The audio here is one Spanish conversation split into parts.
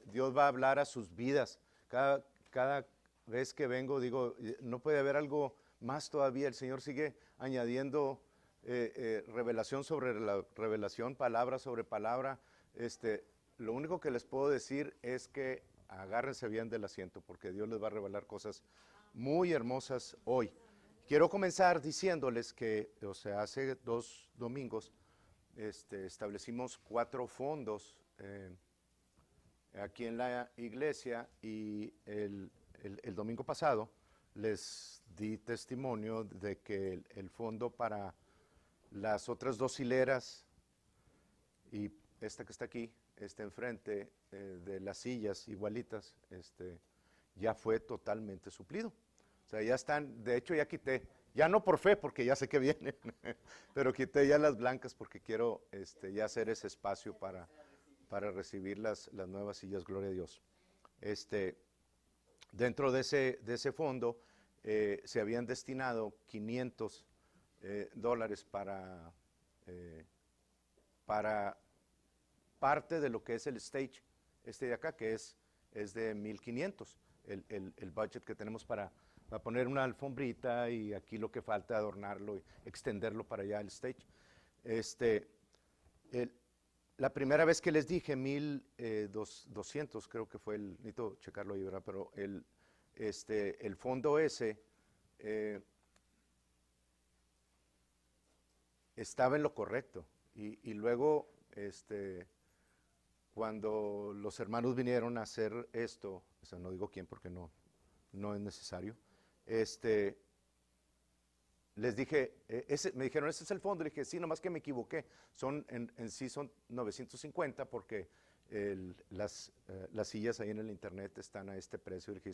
Dios va a hablar a sus vidas. Cada vez que vengo digo, no puede haber algo más todavía. El Señor sigue añadiendo revelación sobre la revelación, palabra sobre palabra. Lo único que les puedo decir es que agárrense bien del asiento porque Dios les va a revelar cosas muy hermosas hoy. Quiero comenzar diciéndoles que, o sea, hace 2 domingos establecimos 4 fondos aquí en la iglesia y el domingo pasado les di testimonio de que el fondo para las otras 2 hileras y esta que está aquí, enfrente de las sillas igualitas, ya fue totalmente suplido. O sea, ya están, de hecho ya quité, ya no por fe porque ya sé que vienen, pero quité ya las blancas porque quiero ya hacer ese espacio para recibir las nuevas sillas, gloria a Dios. Dentro de ese fondo se habían destinado $500 para parte de lo que es el stage de acá, que es de 1,500, el budget que tenemos para poner una alfombrita y aquí lo que falta adornarlo y extenderlo para allá el stage. La primera vez que les dije 1,200, creo que fue necesito checarlo ahí, ¿verdad? Pero el fondo ese estaba en lo correcto. Y luego, cuando los hermanos vinieron a hacer esto, o sea, no digo quién porque no es necesario, les dije, me dijeron, ese es el fondo. Le dije, sí, nomás que me equivoqué. En sí son 950 porque las sillas ahí en el internet están a este precio. Le dije,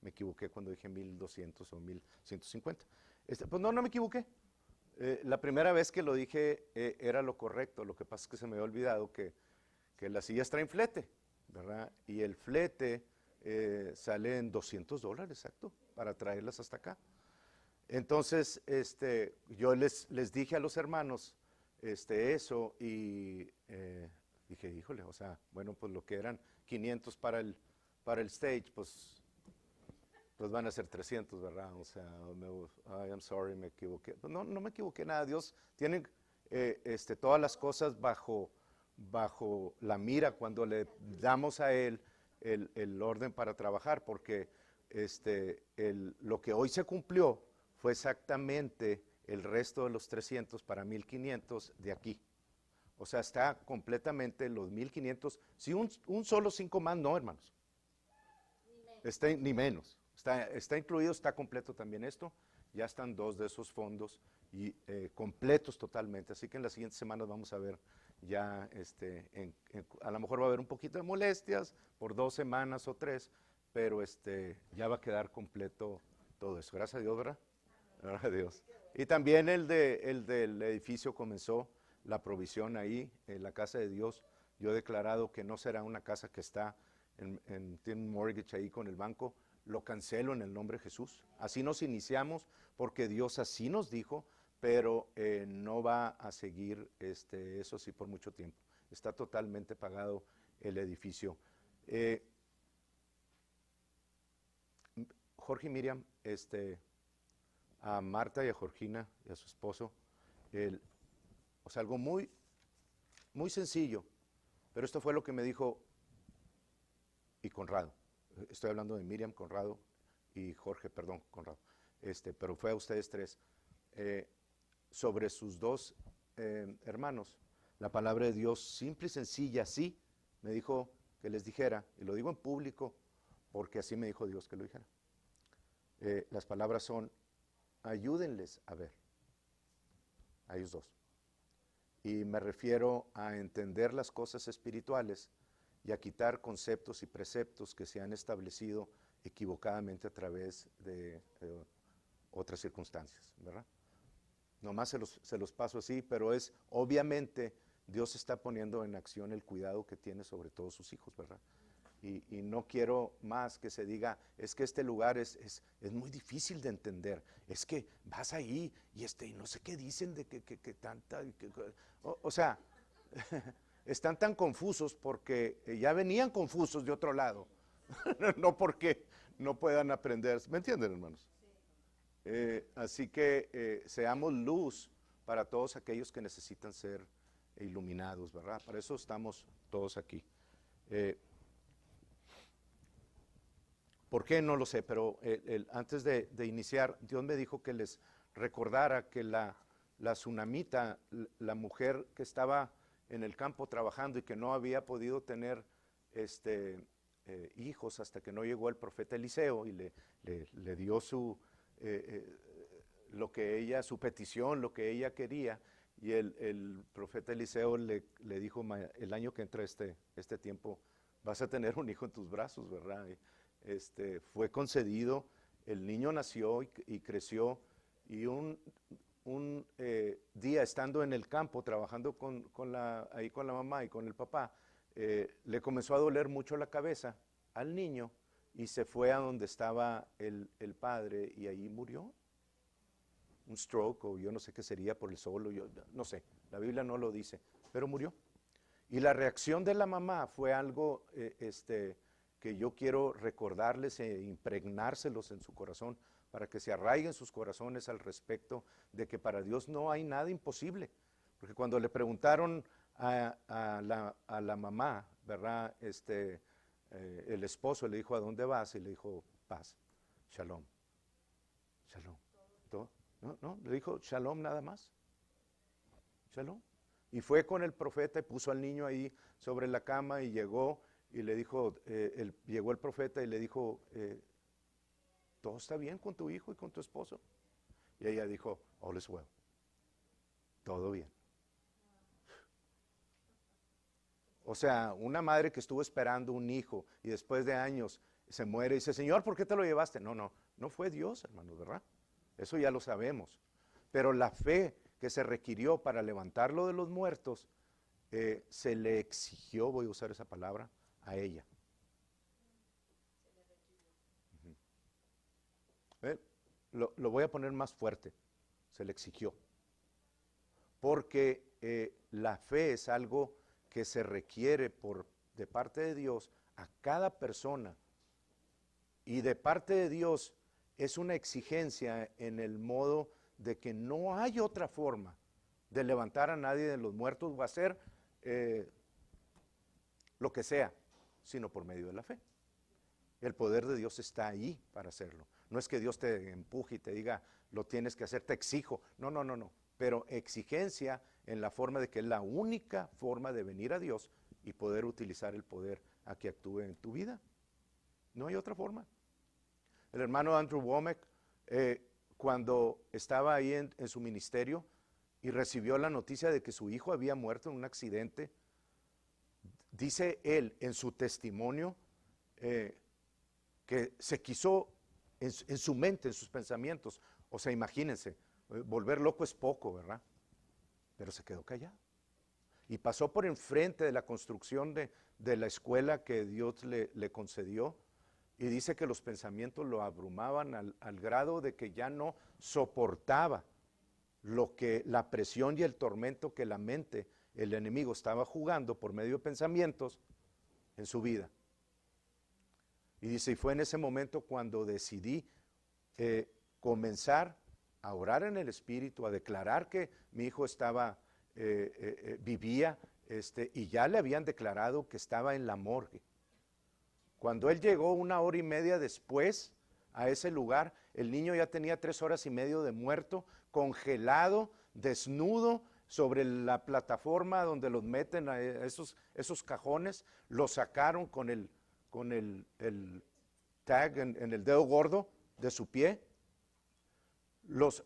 me equivoqué cuando dije 1,200 o 1,150. Pues no me equivoqué. La primera vez que lo dije era lo correcto. Lo que pasa es que se me había olvidado que las sillas traen flete, ¿verdad? Y el flete sale en $200, exacto, para traerlas hasta acá. Entonces, yo les dije a los hermanos eso y dije, híjole, o sea, bueno, pues lo que eran 500 para el stage, pues van a ser 300, ¿verdad? O sea, I'm sorry, me equivoqué. Pues no me equivoqué nada. Dios tiene todas las cosas bajo la mira cuando le damos a Él el orden para trabajar, porque lo que hoy se cumplió fue exactamente el resto de los 300 para 1,500 de aquí. O sea, está completamente los 1,500. Si un solo 5 más, no, hermanos. Ni menos. Está incluido, está completo también esto. Ya están 2 de esos fondos y completos totalmente. Así que en las siguientes semanas vamos a ver ya, a lo mejor va a haber un poquito de molestias por 2 semanas o 3, pero ya va a quedar completo todo eso. Gracias a Dios, ¿verdad? Gracias a Dios. Y también el del edificio comenzó la provisión ahí, en la casa de Dios. Yo he declarado que no será una casa que está tiene un mortgage ahí con el banco. Lo cancelo en el nombre de Jesús. Así nos iniciamos porque Dios así nos dijo, pero no va a seguir eso sí por mucho tiempo. Está totalmente pagado el edificio. Jorge y Miriam, a Marta y a Georgina y a su esposo, o sea, algo muy, muy sencillo, pero esto fue lo que me dijo, y Conrado. Estoy hablando de Miriam, Conrado y Jorge, perdón, Conrado, pero fue a ustedes 3. Sobre sus 2 hermanos, la palabra de Dios simple y sencilla, sí, me dijo que les dijera, y lo digo en público porque así me dijo Dios que lo dijera. Las palabras son, ayúdenles a ver, a ellos 2. Y me refiero a entender las cosas espirituales y a quitar conceptos y preceptos que se han establecido equivocadamente a través de otras circunstancias, ¿verdad? Nomás se los paso así, pero obviamente Dios está poniendo en acción el cuidado que tiene sobre todos sus hijos, ¿verdad? Y no quiero más que se diga, es que este lugar es muy difícil de entender, es que vas ahí y no sé qué dicen de que tanta, o sea, están tan confusos porque ya venían confusos de otro lado, no porque no puedan aprender. ¿Me entienden, hermanos? Así que seamos luz para todos aquellos que necesitan ser iluminados, ¿verdad? Para eso estamos todos aquí. ¿Por qué? No lo sé, pero antes de iniciar, Dios me dijo que les recordara que la tsunamita, la mujer que estaba en el campo trabajando y que no había podido tener hijos hasta que no llegó el profeta Eliseo y le dio su petición, lo que ella quería, y el profeta Eliseo le dijo: el año que entra este tiempo vas a tener un hijo en tus brazos, ¿verdad? Fue concedido, el niño nació y creció, y un día estando en el campo trabajando ahí con la mamá y con el papá, le comenzó a doler mucho la cabeza al niño y se fue a donde estaba el padre y ahí murió. Un stroke, o yo no sé qué sería por el solo, yo no sé, la Biblia no lo dice, pero murió. Y la reacción de la mamá fue algo que yo quiero recordarles e impregnárselos en su corazón, para que se arraiguen sus corazones al respecto de que para Dios no hay nada imposible. Porque cuando le preguntaron a la mamá, ¿verdad? El esposo le dijo: ¿a dónde vas? Y le dijo: paz, shalom, shalom. No, le dijo shalom nada más, shalom. Y fue con el profeta y puso al niño ahí sobre la cama y llegó y le dijo, llegó el profeta y le dijo: ¿todo está bien con tu hijo y con tu esposo? Y ella dijo: all is well, todo bien. O sea, una madre que estuvo esperando un hijo y después de años se muere y dice: Señor, ¿por qué te lo llevaste? No fue Dios, hermanos, ¿verdad? Eso ya lo sabemos. Pero la fe que se requirió para levantarlo de los muertos, se le exigió, voy a usar esa palabra, a ella. Lo voy a poner más fuerte: se le exigió. Porque la fe es algo que se requiere de parte de Dios a cada persona. Y de parte de Dios es una exigencia en el modo de que no hay otra forma de levantar a nadie de los muertos o hacer lo que sea, sino por medio de la fe. El poder de Dios está ahí para hacerlo. No es que Dios te empuje y te diga: lo tienes que hacer, te exijo. No. Pero exigencia en la forma de que es la única forma de venir a Dios y poder utilizar el poder a que actúe en tu vida. No hay otra forma. El hermano Andrew Womack, cuando estaba ahí en su ministerio y recibió la noticia de que su hijo había muerto en un accidente, dice él en su testimonio que se quiso en su mente, en sus pensamientos, o sea, imagínense, volver loco es poco, ¿verdad? Pero se quedó callado. Y pasó por enfrente de la construcción de la escuela que Dios le concedió, y dice que los pensamientos lo abrumaban al grado de que ya no soportaba la presión y el tormento que la mente, el enemigo, estaba jugando por medio de pensamientos en su vida. Y dice: y fue en ese momento cuando decidí comenzar a orar en el Espíritu, a declarar que mi hijo vivía, y ya le habían declarado que estaba en la morgue. Cuando él llegó 1 hora y media después a ese lugar, el niño ya tenía 3 horas y media de muerto, congelado, desnudo, sobre la plataforma donde los meten a esos cajones. Lo sacaron con el tag en el dedo gordo de su pie. Los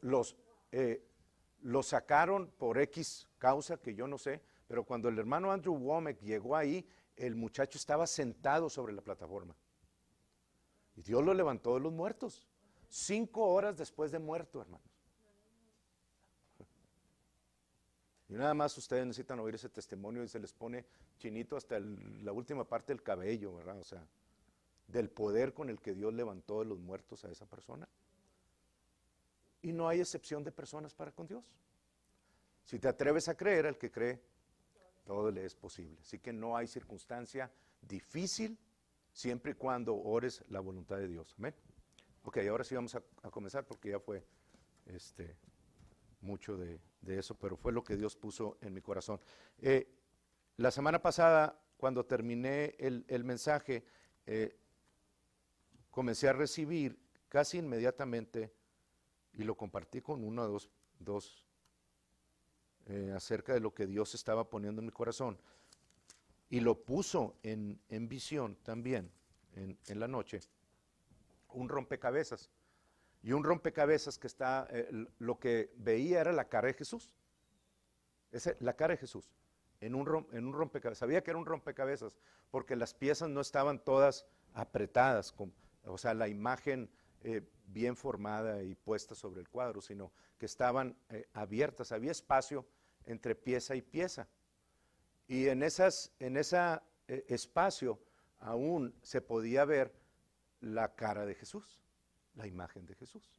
sacaron por X causa que yo no sé, pero cuando el hermano Andrew Womack llegó ahí, el muchacho estaba sentado sobre la plataforma. Y Dios lo levantó de los muertos, 5 horas después de muerto, hermanos. Y nada más ustedes necesitan oír ese testimonio y se les pone chinito hasta la última parte del cabello, ¿verdad? O sea, del poder con el que Dios levantó de los muertos a esa persona. Y no hay excepción de personas para con Dios. Si te atreves a creer, el que cree, todo le es posible. Así que no hay circunstancia difícil siempre y cuando ores la voluntad de Dios. Amén. Ok, ahora sí vamos a comenzar porque ya fue mucho de eso, pero fue lo que Dios puso en mi corazón. La semana pasada, cuando terminé el mensaje, comencé a recibir casi inmediatamente, y lo compartí con uno o dos acerca de lo que Dios estaba poniendo en mi corazón, y lo puso en visión también, en la noche, un rompecabezas. Y un rompecabezas que está, lo que veía era la cara de Jesús. La cara de Jesús, en un rompecabezas. Sabía que era un rompecabezas porque las piezas no estaban todas apretadas, o sea, la imagen bien formada y puesta sobre el cuadro, sino que estaban abiertas, había espacio entre pieza y pieza. Y en ese espacio aún se podía ver la cara de Jesús, la imagen de Jesús.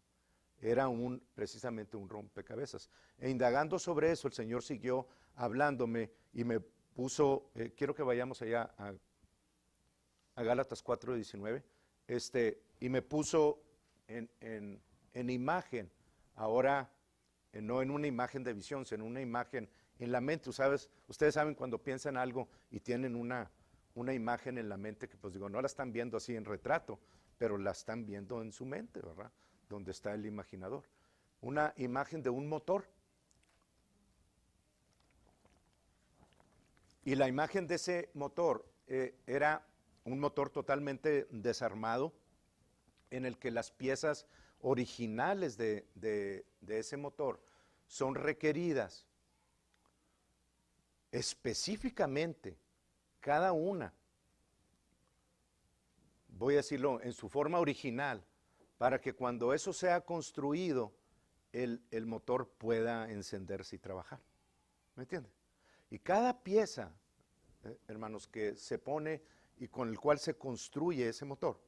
Era precisamente un rompecabezas. E indagando sobre eso, el Señor siguió hablándome y me puso, quiero que vayamos allá a Gálatas 4:19, y me puso en imagen, ahora no en una imagen de visión, sino una imagen en la mente. Ustedes saben cuando piensan algo y tienen una imagen en la mente que pues digo, no la están viendo así en retrato, pero la están viendo en su mente, ¿verdad? Donde está el imaginador. Una imagen de un motor. Y la imagen de ese motor era un motor totalmente desarmado, en el que las piezas originales de ese motor son requeridas específicamente, cada una, voy a decirlo, en su forma original, para que cuando eso sea construido, el motor pueda encenderse y trabajar. ¿Me entiende? Y cada pieza, hermanos, que se pone y con el cual se construye ese motor,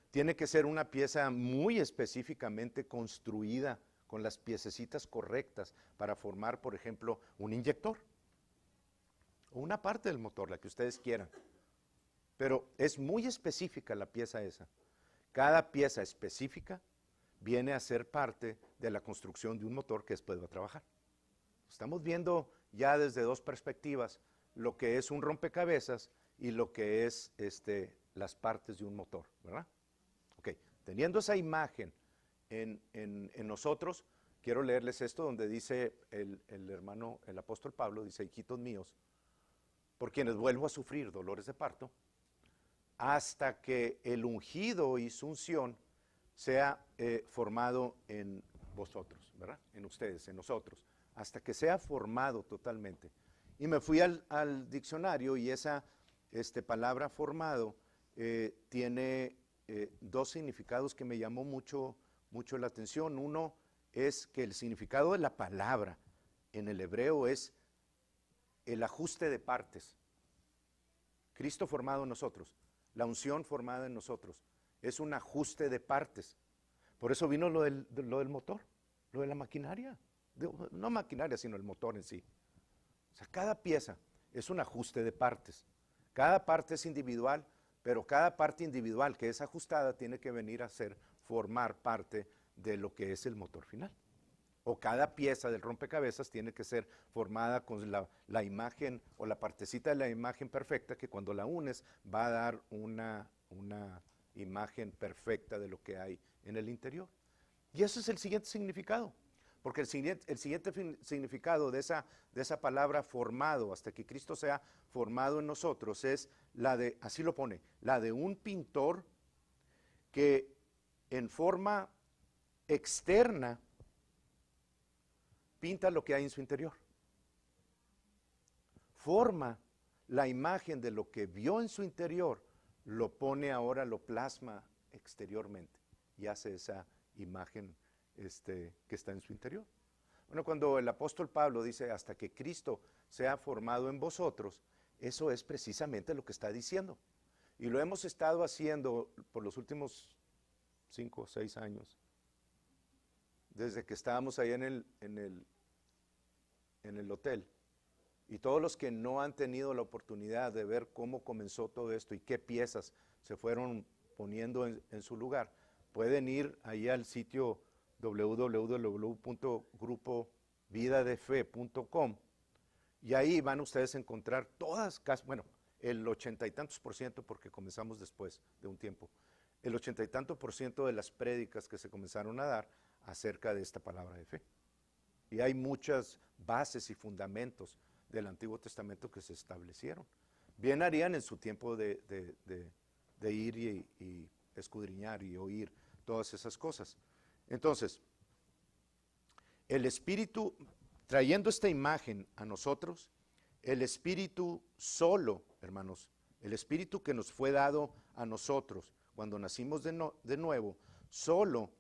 tiene que ser una pieza muy específicamente construida con las piececitas correctas para formar, por ejemplo, un inyector o una parte del motor, la que ustedes quieran. Pero es muy específica la pieza esa. Cada pieza específica viene a ser parte de la construcción de un motor que después va a trabajar. Estamos viendo ya desde dos perspectivas lo que es un rompecabezas y lo que es las partes de un motor, ¿verdad? Ok, teniendo esa imagen en nosotros, quiero leerles esto donde dice el hermano, el apóstol Pablo, dice: hijitos míos, por quienes vuelvo a sufrir dolores de parto, hasta que el ungido y su unción sea formado en vosotros, ¿verdad? En ustedes, en nosotros, hasta que sea formado totalmente. Y me fui al diccionario y esa palabra formado tiene dos significados que me llamó mucho la atención. Uno es que el significado de la palabra en el hebreo es el ajuste de partes. Cristo formado en nosotros, la unción formada en nosotros, es un ajuste de partes. Por eso vino lo del motor, lo de la maquinaria. No maquinaria, sino el motor en sí. O sea, cada pieza es un ajuste de partes. Cada parte es individual, pero cada parte individual que es ajustada tiene que venir a formar parte de lo que es el motor final. O cada pieza del rompecabezas tiene que ser formada con la imagen o la partecita de la imagen perfecta, que cuando la unes va a dar una imagen perfecta de lo que hay en el interior. Y ese es el siguiente significado, porque el siguiente significado de esa palabra formado, hasta que Cristo sea formado en nosotros, es la de, así lo pone, la de un pintor que en forma externa pinta lo que hay en su interior. Forma la imagen de lo que vio en su interior, lo pone ahora, lo plasma exteriormente y hace esa imagen que está en su interior. Bueno, cuando el apóstol Pablo dice hasta que Cristo sea formado en vosotros, eso es precisamente lo que está diciendo. Y lo hemos estado haciendo por los últimos 5 o 6 años, desde que estábamos ahí en el hotel. Y todos los que no han tenido la oportunidad de ver cómo comenzó todo esto y qué piezas se fueron poniendo en su lugar, pueden ir ahí al sitio www.grupovidadefe.com y ahí van ustedes a encontrar todas, bueno, el 80 y tantos por ciento, porque comenzamos después de un tiempo, el 80 y tanto por ciento de las prédicas que se comenzaron a dar acerca de esta palabra de fe. Y hay muchas bases y fundamentos del Antiguo Testamento que se establecieron. Bien harían en su tiempo de ir y escudriñar y oír todas esas cosas. Entonces, el Espíritu, trayendo esta imagen a nosotros, el Espíritu solo, hermanos, el Espíritu que nos fue dado a nosotros cuando nacimos de nuevo, solo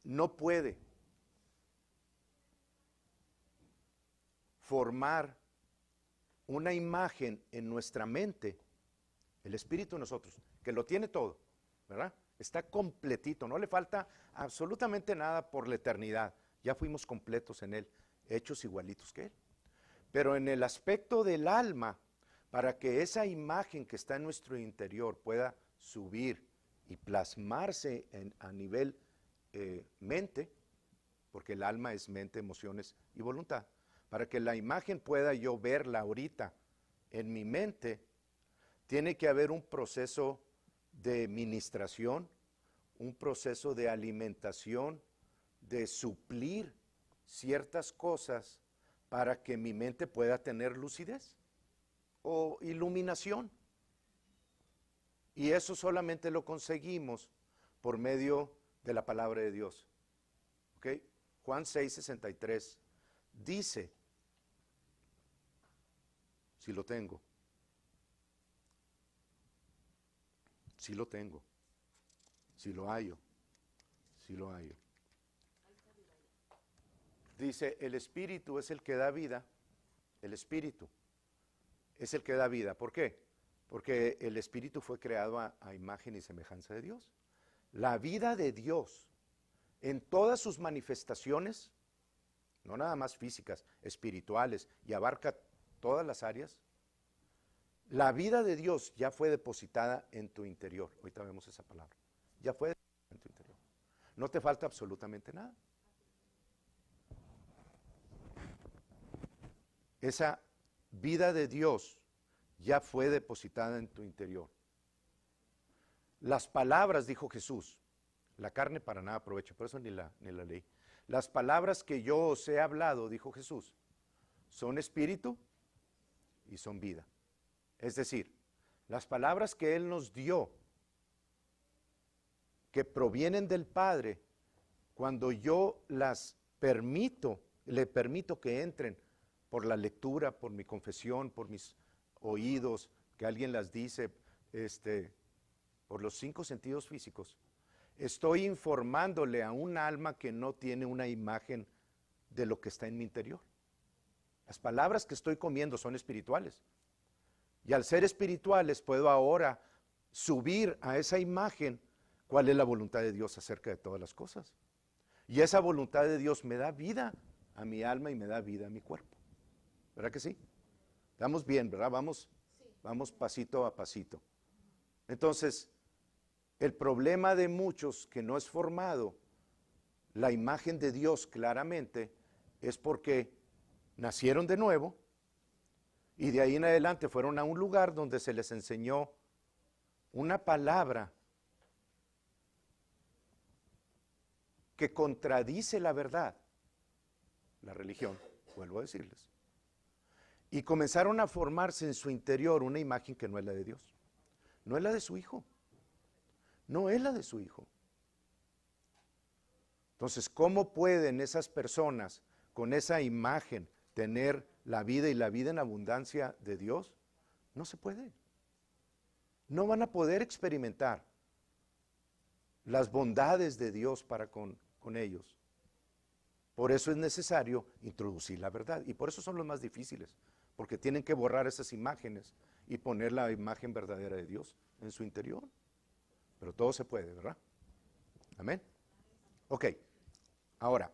no puede formar una imagen en nuestra mente, el Espíritu en nosotros, que lo tiene todo, ¿verdad? Está completito, no le falta absolutamente nada por la eternidad. Ya fuimos completos en Él, hechos igualitos que Él. Pero en el aspecto del alma, para que esa imagen que está en nuestro interior pueda subir y plasmarse a nivel mente, porque el alma es mente, emociones y voluntad, para que la imagen pueda yo verla ahorita en mi mente, tiene que haber un proceso de ministración, un proceso de alimentación, de suplir ciertas cosas para que mi mente pueda tener lucidez o iluminación. Y eso solamente lo conseguimos por medio de la palabra de Dios. ¿Ok? Juan 6:63 dice, si lo tengo, si lo tengo, si lo hallo, si lo hallo. Dice, el Espíritu es el que da vida, el Espíritu es el que da vida. ¿Por qué? Porque el Espíritu fue creado a imagen y semejanza de Dios. La vida de Dios, en todas sus manifestaciones, no nada más físicas, espirituales, y abarca todas las áreas, la vida de Dios ya fue depositada en tu interior. Ahorita vemos esa palabra. Ya fue depositada en tu interior. No te falta absolutamente nada. Esa vida de Dios ya fue depositada en tu interior. Las palabras, dijo Jesús, la carne para nada aprovecha, por eso ni la leí. Las palabras que yo os he hablado, dijo Jesús, son espíritu y son vida. Es decir, las palabras que Él nos dio, que provienen del Padre, cuando yo las permito, le permito que entren por la lectura, por mi confesión, por mis oídos, que alguien las dice, por los 5 sentidos físicos, estoy informándole a un alma que no tiene una imagen de lo que está en mi interior. Las palabras que estoy comiendo son espirituales. Y al ser espirituales puedo ahora subir a esa imagen cuál es la voluntad de Dios acerca de todas las cosas. Y esa voluntad de Dios me da vida a mi alma y me da vida a mi cuerpo. ¿Verdad que sí? Estamos bien, ¿verdad? Vamos pasito a pasito. Entonces, el problema de muchos que no es formado la imagen de Dios claramente es porque nacieron de nuevo y de ahí en adelante fueron a un lugar donde se les enseñó una palabra que contradice la verdad, la religión, vuelvo a decirles. Y comenzaron a formarse en su interior una imagen que no es la de Dios, no es la de su Hijo, no es la de su Hijo. Entonces, ¿cómo pueden esas personas con esa imagen tener la vida y la vida en abundancia de Dios? No se puede. No van a poder experimentar las bondades de Dios para con ellos. Por eso es necesario introducir la verdad. Y por eso son los más difíciles, porque tienen que borrar esas imágenes y poner la imagen verdadera de Dios en su interior. Pero todo se puede, ¿verdad? Amén. Ok, ahora,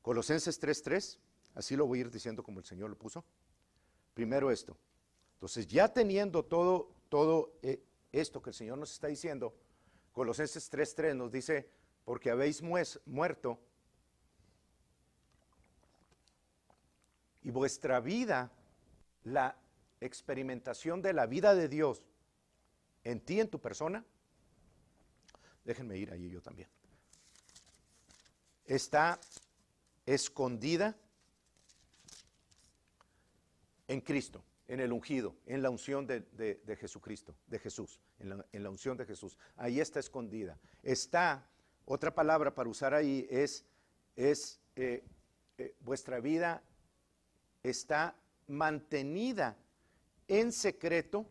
Colosenses 3:3, así lo voy a ir diciendo como el Señor lo puso. Primero esto. Entonces, ya teniendo todo esto que el Señor nos está diciendo, Colosenses 3:3 nos dice, porque habéis muerto y vuestra vida, la experimentación de la vida de Dios en ti, en tu persona, déjenme ir allí yo también, está escondida en Cristo, en el ungido, en la unción de Jesucristo, de Jesús, en la unción de Jesús. Ahí está escondida. Está, otra palabra para usar ahí es vuestra vida está mantenida en secreto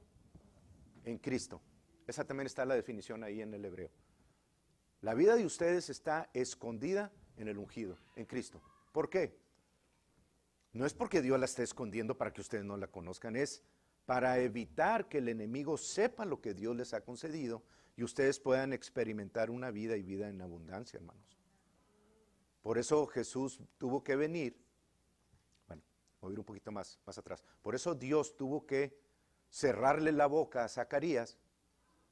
en Cristo. Esa también está la definición ahí en el hebreo. La vida de ustedes está escondida en el ungido, en Cristo. ¿Por qué? No es porque Dios la esté escondiendo para que ustedes no la conozcan, es para evitar que el enemigo sepa lo que Dios les ha concedido y ustedes puedan experimentar una vida y vida en abundancia, hermanos. Por eso Jesús tuvo que venir, bueno, voy a ir un poquito más atrás, por eso Dios tuvo que cerrarle la boca a Zacarías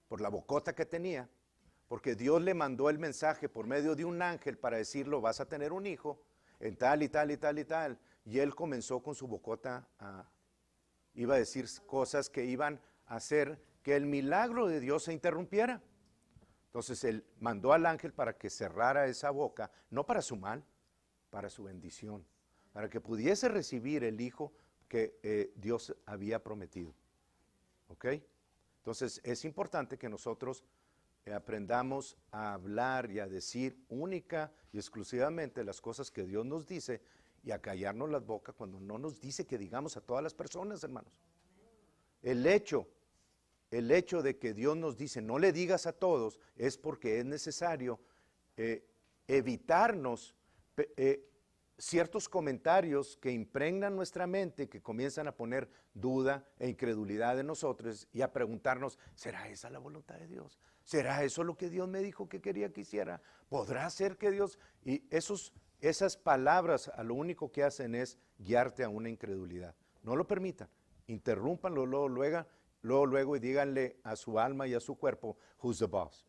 por la bocota que tenía, porque Dios le mandó el mensaje por medio de un ángel para decirlo, vas a tener un hijo en tal y tal y tal y tal. Y él comenzó con su bocota iba a decir cosas que iban a hacer que el milagro de Dios se interrumpiera. Entonces él mandó al ángel para que cerrara esa boca, no para su mal, para su bendición, para que pudiese recibir el hijo que Dios había prometido. ¿Ok? Entonces es importante que nosotros aprendamos a hablar y a decir única y exclusivamente las cosas que Dios nos dice y a callarnos las bocas cuando no nos dice que digamos a todas las personas, hermanos. El hecho de que Dios nos dice no le digas a todos es porque es necesario evitarnos ciertos comentarios que impregnan nuestra mente, que comienzan a poner duda e incredulidad en nosotros y a preguntarnos, ¿será esa la voluntad de Dios? ¿Será eso lo que Dios me dijo que quería que hiciera? ¿Podrá ser que Dios? Y esas palabras a lo único que hacen es guiarte a una incredulidad. No lo permitan, interrúmpanlo luego y díganle a su alma y a su cuerpo, who's the boss?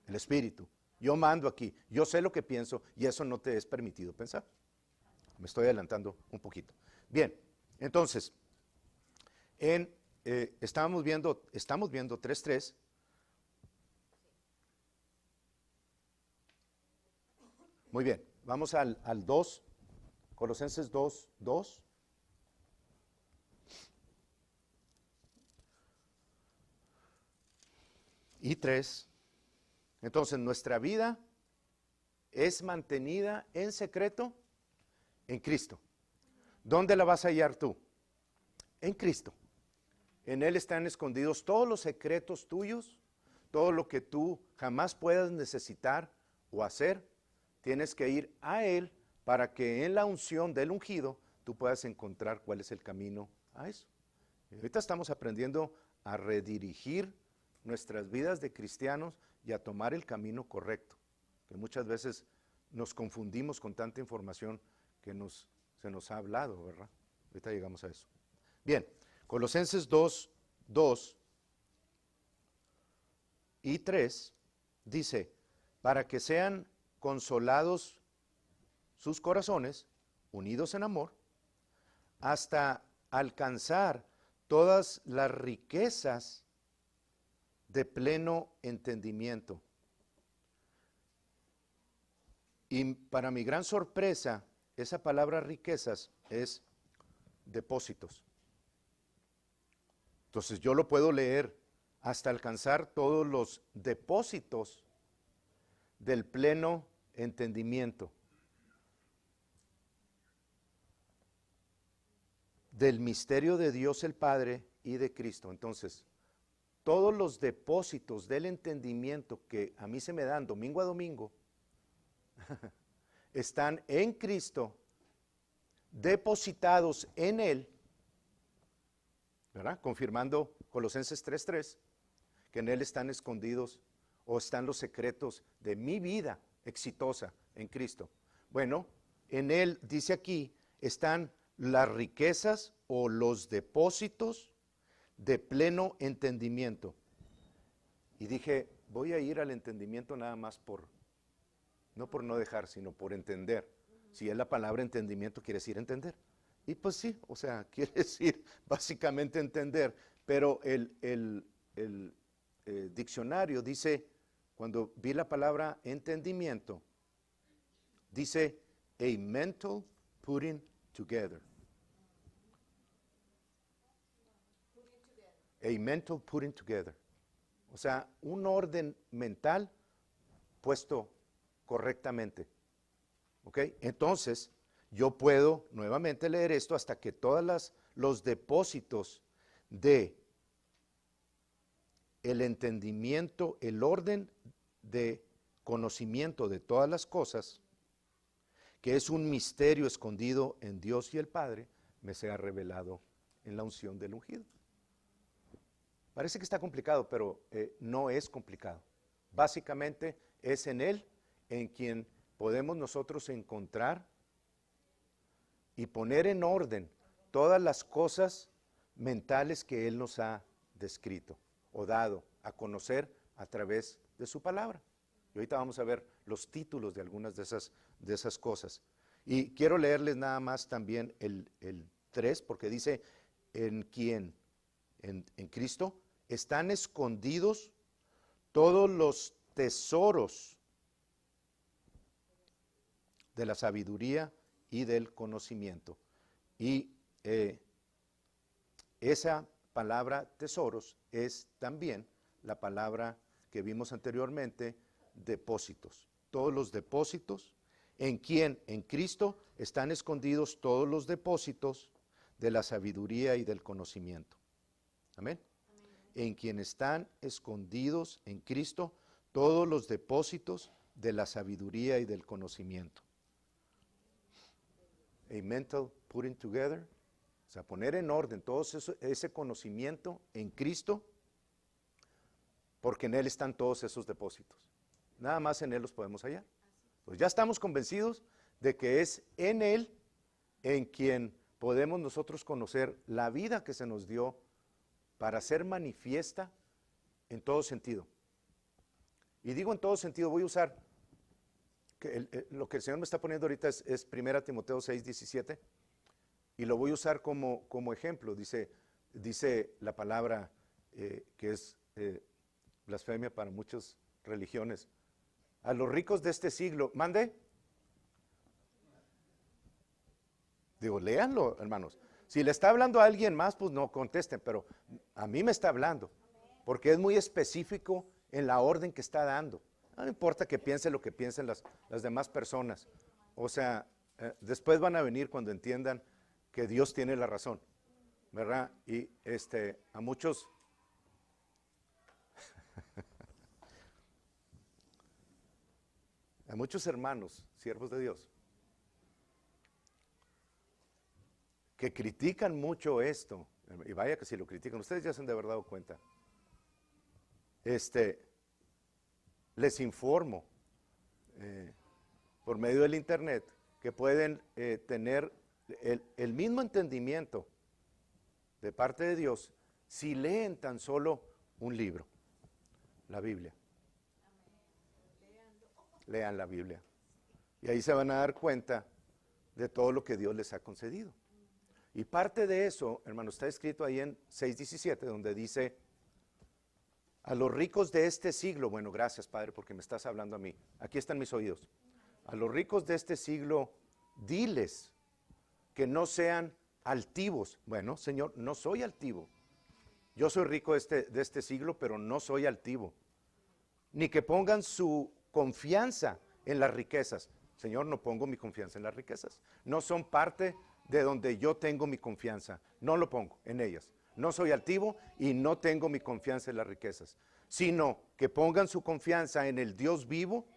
El Espíritu. Yo mando aquí, yo sé lo que pienso y eso no te es permitido pensar. Me estoy adelantando un poquito. Bien, entonces, estamos viendo 3:3. Muy bien, vamos al 2, Colosenses 2:2. Y 3. Entonces, nuestra vida es mantenida en secreto en Cristo. ¿Dónde la vas a hallar tú? En Cristo. En Él están escondidos todos los secretos tuyos, todo lo que tú jamás puedas necesitar o hacer. Tienes que ir a Él para que en la unción del ungido tú puedas encontrar cuál es el camino a eso. Y ahorita estamos aprendiendo a redirigir nuestras vidas de cristianos y a tomar el camino correcto, que muchas veces nos confundimos con tanta información que se nos ha hablado, ¿verdad? Ahorita llegamos a eso. Bien, Colosenses 2 y 3 dice, para que sean consolados sus corazones, unidos en amor, hasta alcanzar todas las riquezas de pleno entendimiento. Y para mi gran sorpresa, esa palabra riquezas es depósitos. Entonces yo lo puedo leer hasta alcanzar todos los depósitos del pleno entendimiento, del misterio de Dios el Padre y de Cristo. Entonces, todos los depósitos del entendimiento que a mí se me dan domingo a domingo, están en Cristo, depositados en Él, ¿verdad? Confirmando Colosenses 3:3, que en Él están escondidos o están los secretos de mi vida exitosa en Cristo. Bueno, en Él, dice aquí, están las riquezas o los depósitos de pleno entendimiento. Y dije, voy a ir al entendimiento nada más no por no dejar, sino por entender. Si es la palabra entendimiento, quiere decir entender. Y pues sí, o sea, quiere decir básicamente entender, pero el diccionario dice, cuando vi la palabra entendimiento, dice a mental putting together. A mental putting together. O sea, un orden mental puesto correctamente. ¿Ok? Entonces, yo puedo nuevamente leer esto hasta que todos los depósitos de el entendimiento, el orden de conocimiento de todas las cosas, que es un misterio escondido en Dios y el Padre, me sea revelado en la unción del ungido. Parece que está complicado, pero no es complicado. Básicamente es en Él en quien podemos nosotros encontrar y poner en orden todas las cosas mentales que Él nos ha descrito o dado a conocer a través de su palabra. Y ahorita vamos a ver los títulos de algunas de esas cosas. Y quiero leerles nada más también el 3, porque dice, en quien, en Cristo, están escondidos todos los tesoros de la sabiduría y del conocimiento. Y esa palabra tesoros es también la palabra que vimos anteriormente, depósitos. Todos los depósitos, en quien, en Cristo, están escondidos todos los depósitos de la sabiduría y del conocimiento. Amén. En quien están escondidos en Cristo todos los depósitos de la sabiduría y del conocimiento. A mental putting together, o sea, poner en orden todo ese conocimiento en Cristo, porque en Él están todos esos depósitos. Nada más en Él los podemos hallar. Pues ya estamos convencidos de que es en Él en quien podemos nosotros conocer la vida que se nos dio para ser manifiesta en todo sentido. Y digo en todo sentido, voy a usar, lo que el Señor me está poniendo ahorita es 1 Timoteo 6, 17, y lo voy a usar como ejemplo. Dice la palabra que es blasfemia para muchas religiones. A los ricos de este siglo, mande. Digo, léanlo, hermanos. Si le está hablando a alguien más, pues no contesten, pero a mí me está hablando, porque es muy específico en la orden que está dando. No importa que piense lo que piensen las demás personas. O sea, después van a venir cuando entiendan que Dios tiene la razón, ¿verdad? Y a muchos a muchos hermanos, siervos de Dios, que critican mucho esto, y vaya que si lo critican, ustedes ya se han de haber dado cuenta. Les informo por medio del internet que pueden tener el mismo entendimiento de parte de Dios si leen tan solo un libro, la Biblia. Lean la Biblia. Y ahí se van a dar cuenta de todo lo que Dios les ha concedido. Y parte de eso, hermano, está escrito ahí en 6:17, donde dice, a los ricos de este siglo, bueno, gracias Padre porque me estás hablando a mí, aquí están mis oídos, a los ricos de este siglo, diles que no sean altivos. Bueno, Señor, no soy altivo, yo soy rico de este siglo, pero no soy altivo, ni que pongan su confianza en las riquezas. Señor, no pongo mi confianza en las riquezas, no son parte de donde yo tengo mi confianza, no lo pongo en ellas. No soy altivo y no tengo mi confianza en las riquezas, sino que pongan su confianza en el Dios vivo.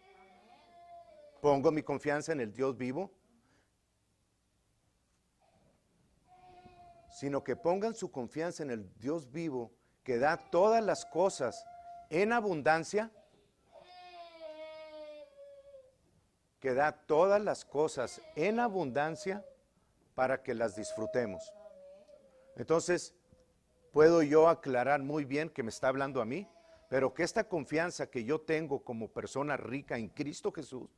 Pongo mi confianza en el Dios vivo, sino que pongan su confianza en el Dios vivo que da todas las cosas en abundancia que da todas las cosas en abundancia para que las disfrutemos. Entonces, puedo yo aclarar muy bien que me está hablando a mí, pero que esta confianza que yo tengo como persona rica en Cristo Jesús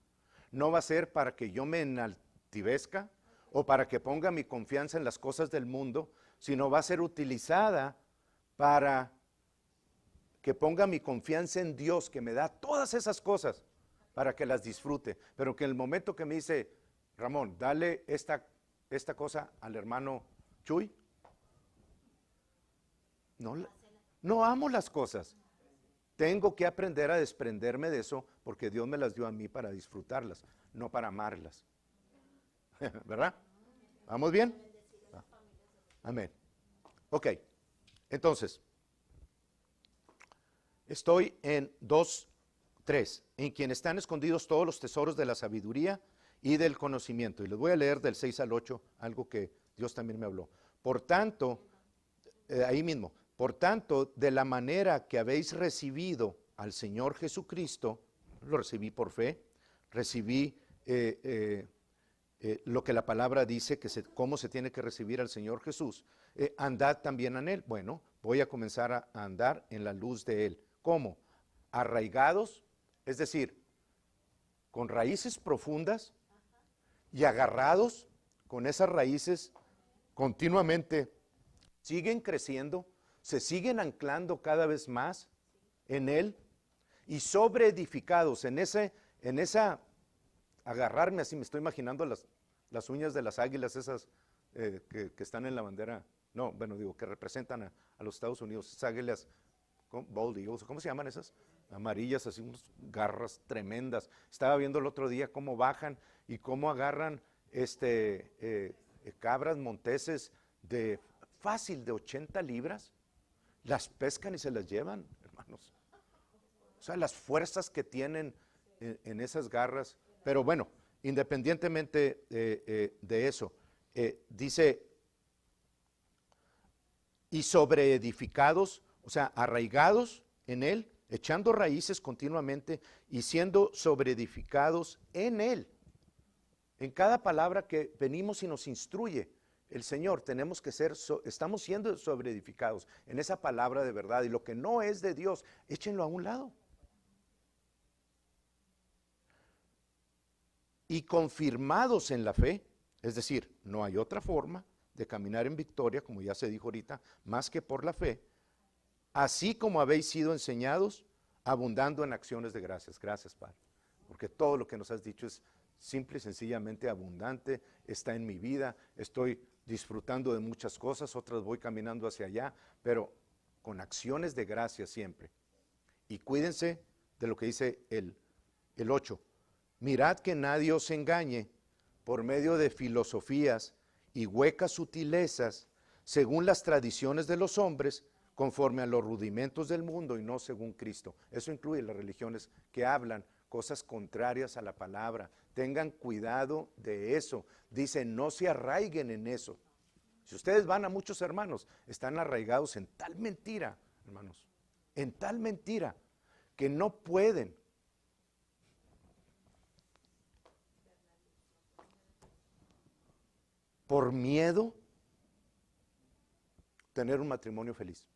no va a ser para que yo me enaltezca o para que ponga mi confianza en las cosas del mundo, sino va a ser utilizada para que ponga mi confianza en Dios, que me da todas esas cosas para que las disfrute. Pero que en el momento que me dice, Ramón, dale esta cosa al hermano Chuy, no amo las cosas. Tengo que aprender a desprenderme de eso porque Dios me las dio a mí para disfrutarlas, no para amarlas. ¿Verdad? ¿Vamos bien? Amén. Ok, entonces, estoy en 2:3, en quien están escondidos todos los tesoros de la sabiduría y del conocimiento. Y les voy a leer del 6 al 8, algo que Dios también me habló. Por tanto, ahí mismo, por tanto, de la manera que habéis recibido al Señor Jesucristo, lo recibí por fe, recibí lo que la palabra dice, cómo se tiene que recibir al Señor Jesús, andad también en Él. Bueno, voy a comenzar a andar en la luz de Él. ¿Cómo? Arraigados, es decir, con raíces profundas y agarrados con esas raíces continuamente, siguen creciendo, se siguen anclando cada vez más en Él y sobreedificados en esa agarrarme así, me estoy imaginando las uñas de las águilas esas que están en la bandera, no, bueno, digo, que representan a los Estados Unidos, esas águilas, bald eagles, ¿cómo se llaman esas? Amarillas, así unas garras tremendas. Estaba viendo el otro día cómo bajan y cómo agarran cabras monteses de fácil de 80 libras, las pescan y se las llevan, hermanos. O sea, las fuerzas que tienen en esas garras. Pero bueno, independientemente de eso, dice, y sobreedificados, o sea, arraigados en Él, echando raíces continuamente y siendo sobreedificados en Él. En cada palabra que venimos y nos instruye el Señor, tenemos que estamos siendo sobreedificados en esa palabra de verdad. Y lo que no es de Dios, échenlo a un lado. Y confirmados en la fe, es decir, no hay otra forma de caminar en victoria, como ya se dijo ahorita, más que por la fe, así como habéis sido enseñados, abundando en acciones de gracias. Gracias, Padre, porque todo lo que nos has dicho es simple y sencillamente abundante, está en mi vida, estoy disfrutando de muchas cosas, otras voy caminando hacia allá, pero con acciones de gracias siempre. Y cuídense de lo que dice el 8. Mirad que nadie os engañe por medio de filosofías y huecas sutilezas, según las tradiciones de los hombres, conforme a los rudimentos del mundo y no según Cristo. Eso incluye las religiones que hablan cosas contrarias a la palabra. Tengan cuidado de eso. Dice, no se arraiguen en eso. Si ustedes van a muchos hermanos, están arraigados en tal mentira, hermanos, en tal mentira, que no pueden por miedo tener un matrimonio feliz.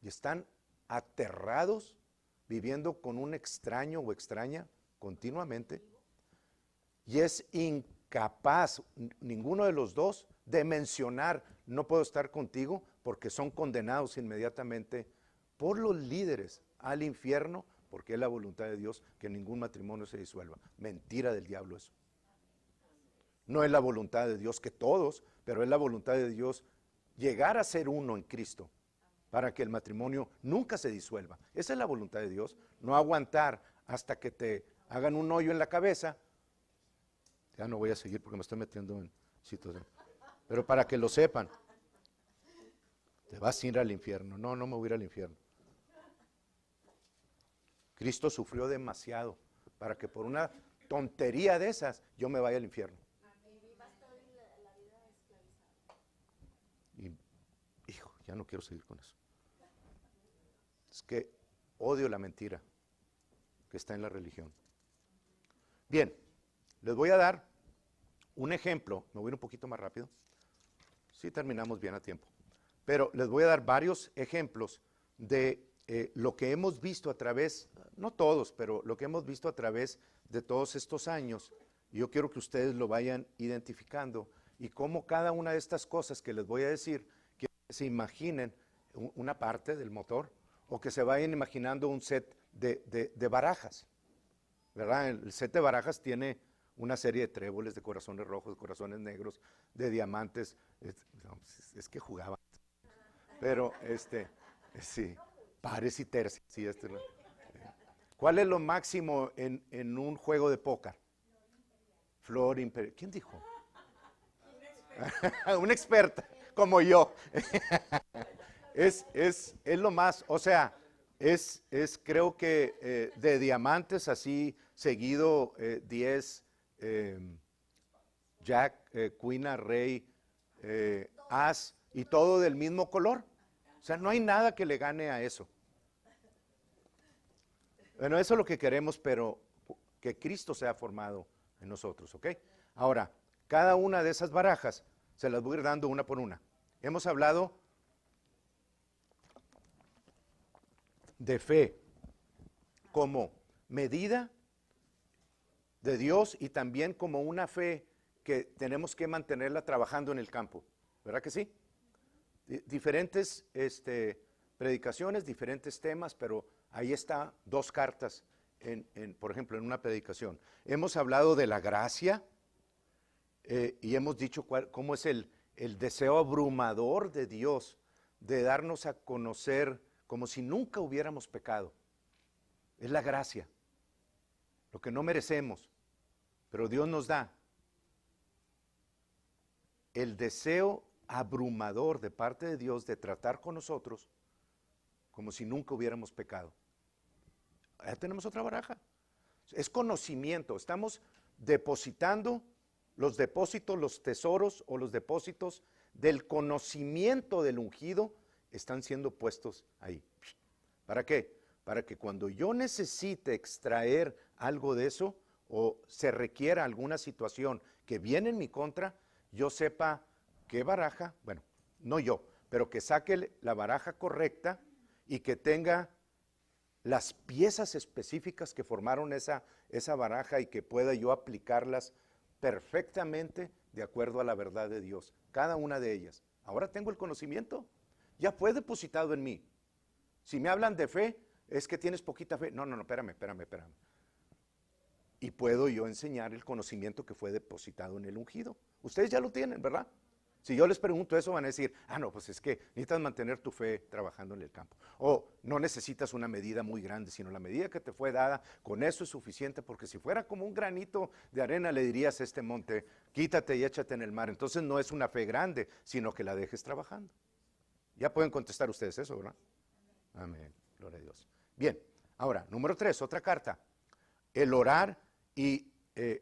Y están aterrados viviendo con un extraño o extraña continuamente. Y es incapaz ninguno de los dos de mencionar, no puedo estar contigo, porque son condenados inmediatamente por los líderes al infierno, porque es la voluntad de Dios que ningún matrimonio se disuelva. Mentira del diablo eso. No es la voluntad de Dios que todos, pero es la voluntad de Dios llegar a ser uno en Cristo para que el matrimonio nunca se disuelva. Esa es la voluntad de Dios, no aguantar hasta que te hagan un hoyo en la cabeza. Ya no voy a seguir porque me estoy metiendo en situación. Pero para que lo sepan, te vas a ir al infierno. No, no me voy a ir al infierno. Cristo sufrió demasiado para que por una tontería de esas yo me vaya al infierno. Y, hijo, ya no quiero seguir con eso. Es que odio la mentira que está en la religión. Bien, les voy a dar un ejemplo. Me voy a ir un poquito más rápido. Sí, terminamos bien a tiempo. Pero les voy a dar varios ejemplos de lo que hemos visto a través, no todos, pero lo que hemos visto a través de todos estos años. Y yo quiero que ustedes lo vayan identificando y cómo cada una de estas cosas que les voy a decir, que se imaginen una parte del motor o que se vayan imaginando un set de barajas, ¿verdad? El set de barajas tiene una serie de tréboles, de corazones rojos, de corazones negros, de diamantes. Es que jugaba. Pero, sí, pares y tercios. Sí, ¿cuál es lo máximo en un juego de póker? Flor imperial. ¿Quién dijo? Una experta, como yo. Es lo más, o sea, creo que de diamantes así seguido 10, Jack, Queen, Rey, As y todo del mismo color. O sea, no hay nada que le gane a eso. Bueno, eso es lo que queremos, pero que Cristo sea formado en nosotros, ¿ok? Ahora, cada una de esas barajas se las voy a ir dando una por una. Hemos hablado de fe como medida de Dios y también como una fe que tenemos que mantenerla trabajando en el campo, ¿verdad que sí? Diferentes predicaciones, diferentes temas, pero ahí está 2 cartas, por ejemplo, en una predicación. Hemos hablado de la gracia y hemos dicho cómo es el deseo abrumador de Dios de darnos a conocer como si nunca hubiéramos pecado. Es la gracia, lo que no merecemos, pero Dios nos da. El deseo abrumador de parte de Dios de tratar con nosotros como si nunca hubiéramos pecado. Ya tenemos otra baraja. Es conocimiento. Estamos depositando los depósitos, los tesoros o los depósitos del conocimiento del ungido están siendo puestos ahí. ¿Para qué? Para que cuando yo necesite extraer algo de eso o se requiera alguna situación que viene en mi contra, yo sepa qué baraja, bueno, no yo, pero que saque la baraja correcta y que tenga las piezas específicas que formaron esa baraja y que pueda yo aplicarlas perfectamente de acuerdo a la verdad de Dios, cada una de ellas. Ahora tengo el conocimiento, ya fue depositado en mí. Si me hablan de fe, es que tienes poquita fe. No, espérame. Y puedo yo enseñar el conocimiento que fue depositado en el ungido. Ustedes ya lo tienen, ¿verdad? Si yo les pregunto eso, van a decir, no, pues es que necesitas mantener tu fe trabajando en el campo. O no necesitas una medida muy grande, sino la medida que te fue dada, con eso es suficiente, porque si fuera como un granito de arena, le dirías a este monte, quítate y échate en el mar. Entonces no es una fe grande, sino que la dejes trabajando. Ya pueden contestar ustedes eso, ¿verdad? Amén, gloria a Dios. Bien, ahora, número 3, otra carta. El orar y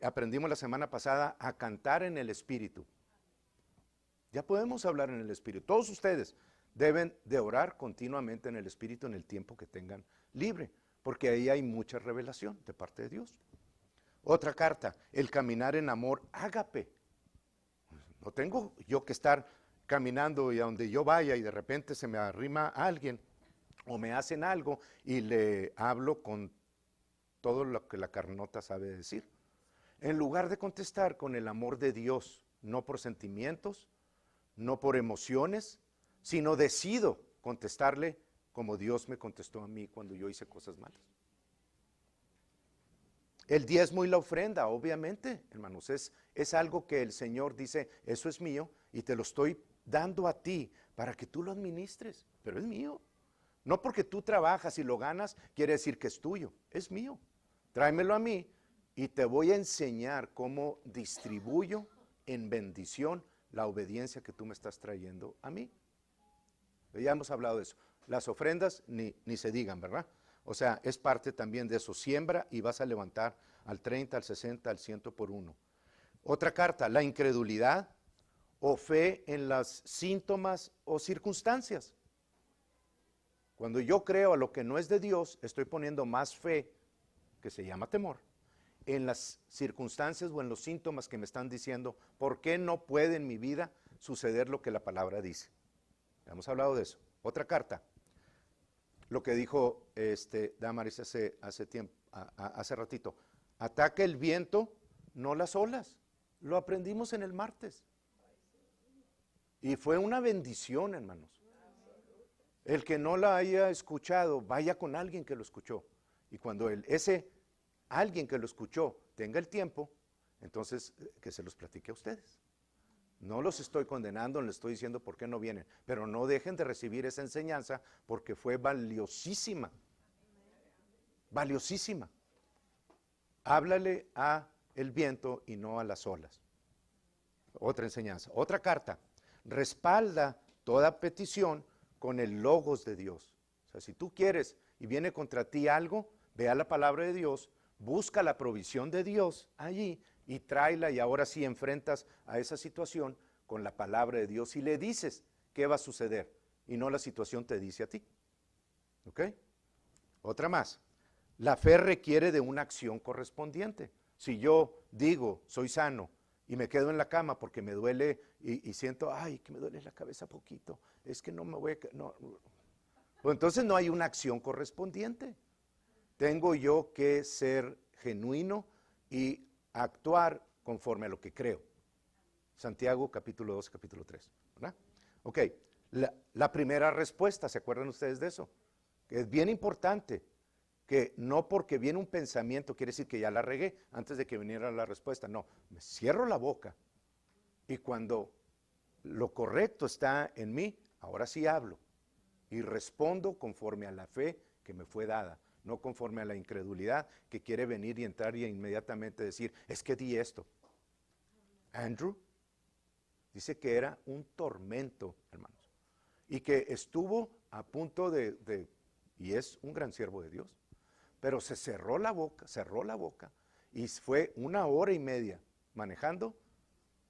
aprendimos la semana pasada a cantar en el Espíritu. Ya podemos hablar en el Espíritu. Todos ustedes deben de orar continuamente en el Espíritu en el tiempo que tengan libre, porque ahí hay mucha revelación de parte de Dios. Otra carta, el caminar en amor ágape. No tengo yo que estar caminando y a donde yo vaya y de repente se me arrima alguien o me hacen algo y le hablo con todo lo que la carnota sabe decir. En lugar de contestar con el amor de Dios, no por sentimientos, no por emociones, sino decido contestarle como Dios me contestó a mí cuando yo hice cosas malas. El diezmo y la ofrenda, obviamente, hermanos, es algo que el Señor dice, eso es mío y te lo estoy dando a ti para que tú lo administres, pero es mío. No porque tú trabajas y lo ganas, quiere decir que es tuyo, es mío. Tráemelo a mí y te voy a enseñar cómo distribuyo en bendición la obediencia que tú me estás trayendo a mí. Ya hemos hablado de eso. Las ofrendas ni se digan, ¿verdad? O sea, es parte también de eso. Siembra y vas a levantar al 30, al 60, al 100 por uno. Otra carta, la incredulidad o fe en las síntomas o circunstancias. Cuando yo creo a lo que no es de Dios, estoy poniendo más fe, que se llama temor, en las circunstancias o en los síntomas que me están diciendo por qué no puede en mi vida suceder lo que la palabra dice. Hemos hablado de eso. Otra carta, lo que dijo Damaris hace tiempo, hace ratito. Ataca el viento, no las olas. Lo aprendimos en el martes. Y fue una bendición, hermanos. El que no la haya escuchado, vaya con alguien que lo escuchó. Y cuando ese alguien que lo escuchó tenga el tiempo, entonces que se los platique a ustedes. No los estoy condenando, les estoy diciendo por qué no vienen, pero no dejen de recibir esa enseñanza porque fue valiosísima. Valiosísima. Háblale a el viento y no a las olas. Otra enseñanza. Otra carta. Respalda toda petición con el logos de Dios. O sea, si tú quieres y viene contra ti algo, ve a la palabra de Dios, busca la provisión de Dios allí y tráela, y ahora sí enfrentas a esa situación con la palabra de Dios y le dices qué va a suceder y no la situación te dice a ti. ¿Ok? Otra más. La fe requiere de una acción correspondiente. Si yo digo, soy sano, y me quedo en la cama porque me duele y siento, ay, que me duele la cabeza poquito, es que no me voy a... No. Pues entonces no hay una acción correspondiente. Tengo yo que ser genuino y actuar conforme a lo que creo. Santiago capítulo 2, capítulo 3. ¿Verdad? Ok, la primera respuesta, ¿se acuerdan ustedes de eso? Que es bien importante, que no porque viene un pensamiento quiere decir que ya la regué antes de que viniera la respuesta. No, me cierro la boca y cuando lo correcto está en mí, ahora sí hablo y respondo conforme a la fe que me fue dada, no conforme a la incredulidad que quiere venir y entrar y inmediatamente decir, es que di esto. Andrew dice que era un tormento, hermanos, y que estuvo a punto y es un gran siervo de Dios, pero se cerró la boca y fue 1 hora y media manejando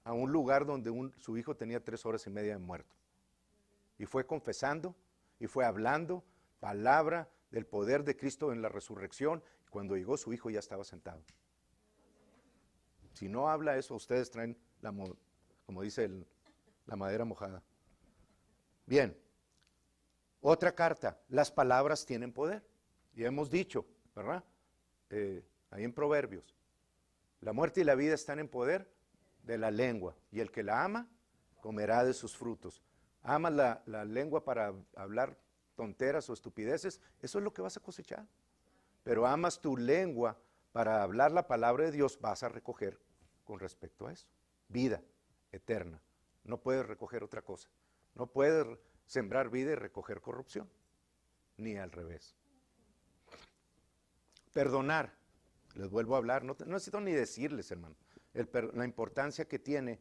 a un lugar donde su hijo tenía 3 horas y media de muerto. Y fue confesando y fue hablando palabra del poder de Cristo en la resurrección. Y cuando llegó su hijo ya estaba sentado. Si no habla eso, ustedes traen, como dice la madera mojada. Bien, otra carta, las palabras tienen poder. Y hemos dicho, ¿verdad? Ahí en Proverbios, la muerte y la vida están en poder de la lengua, y el que la ama, comerá de sus frutos. Amas la lengua para hablar tonteras o estupideces, eso es lo que vas a cosechar. Pero amas tu lengua para hablar la palabra de Dios, vas a recoger con respecto a eso. Vida eterna. No puedes recoger otra cosa. No puedes sembrar vida y recoger corrupción. Ni al revés. Perdonar. Les vuelvo a hablar. No necesito ni decirles, hermano. La importancia que tiene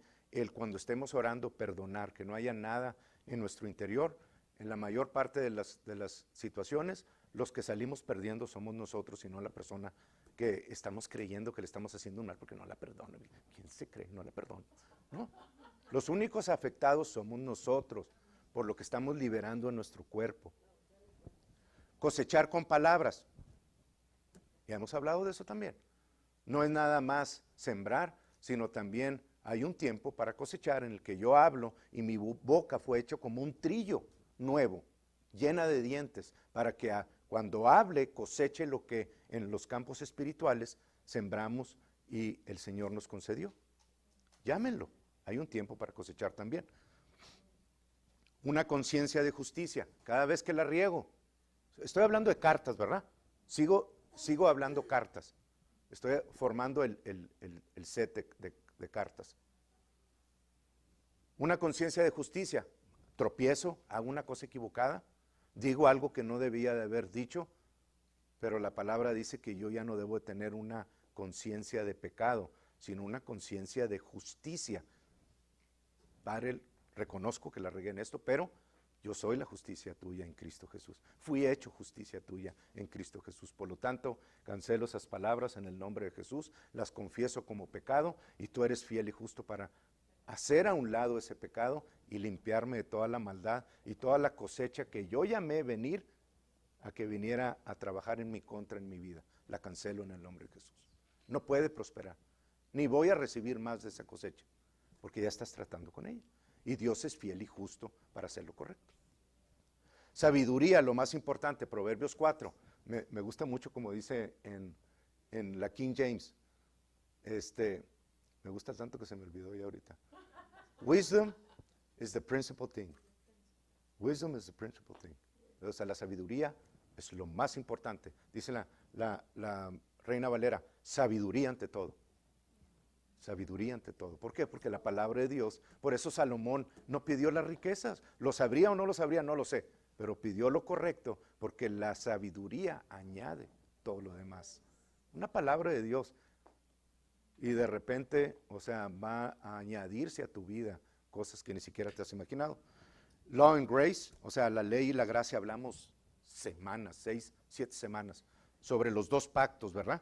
cuando estemos orando, perdonar. Que no haya nada en nuestro interior. En la mayor parte de las situaciones, los que salimos perdiendo somos nosotros y no la persona que estamos creyendo que le estamos haciendo un mal porque no la perdona. ¿Quién se cree? No la perdona. ¿No? Los únicos afectados somos nosotros por lo que estamos liberando en nuestro cuerpo. Cosechar con palabras. Ya hemos hablado de eso también. No es nada más sembrar, sino también hay un tiempo para cosechar en el que yo hablo y mi boca fue hecho como un trillo nuevo, llena de dientes, para que cuando hable coseche lo que en los campos espirituales sembramos y el Señor nos concedió. Llámenlo, hay un tiempo para cosechar también. Una conciencia de justicia, cada vez que la riego. Estoy hablando de cartas, ¿verdad? Sigo hablando cartas. Estoy formando el set de cartas. Una conciencia de justicia. Tropiezo, hago una cosa equivocada, digo algo que no debía de haber dicho, pero la palabra dice que yo ya no debo de tener una conciencia de pecado, sino una conciencia de justicia. Padre, reconozco que la regué en esto, pero yo soy la justicia tuya en Cristo Jesús. Fui hecho justicia tuya en Cristo Jesús. Por lo tanto, cancelo esas palabras en el nombre de Jesús, las confieso como pecado y tú eres fiel y justo para hacer a un lado ese pecado y limpiarme de toda la maldad y toda la cosecha que yo llamé venir a que viniera a trabajar en mi contra en mi vida. La cancelo en el nombre de Jesús. no puede prosperar, ni voy a recibir más de esa cosecha, porque ya estás tratando con ella. Y Dios es fiel y justo para hacer lo correcto. Sabiduría, lo más importante, Proverbios 4. Me gusta mucho como dice en la King James. Me gusta tanto que se me olvidó ya ahorita. Wisdom is the principal thing. Wisdom is the principal thing. O sea, la sabiduría es lo más importante. Dice la Reina Valera, sabiduría ante todo. Sabiduría ante todo. ¿Por qué? Porque la palabra de Dios, por eso Salomón no pidió las riquezas. ¿Lo sabría o no lo sabría? No lo sé. Pero pidió lo correcto porque la sabiduría añade todo lo demás. Una palabra de Dios. Y de repente, o sea, va a añadirse a tu vida cosas que ni siquiera te has imaginado. Law and Grace, o sea, la ley y la gracia, hablamos semanas, 6, 7 semanas, sobre los 2 pactos, ¿verdad?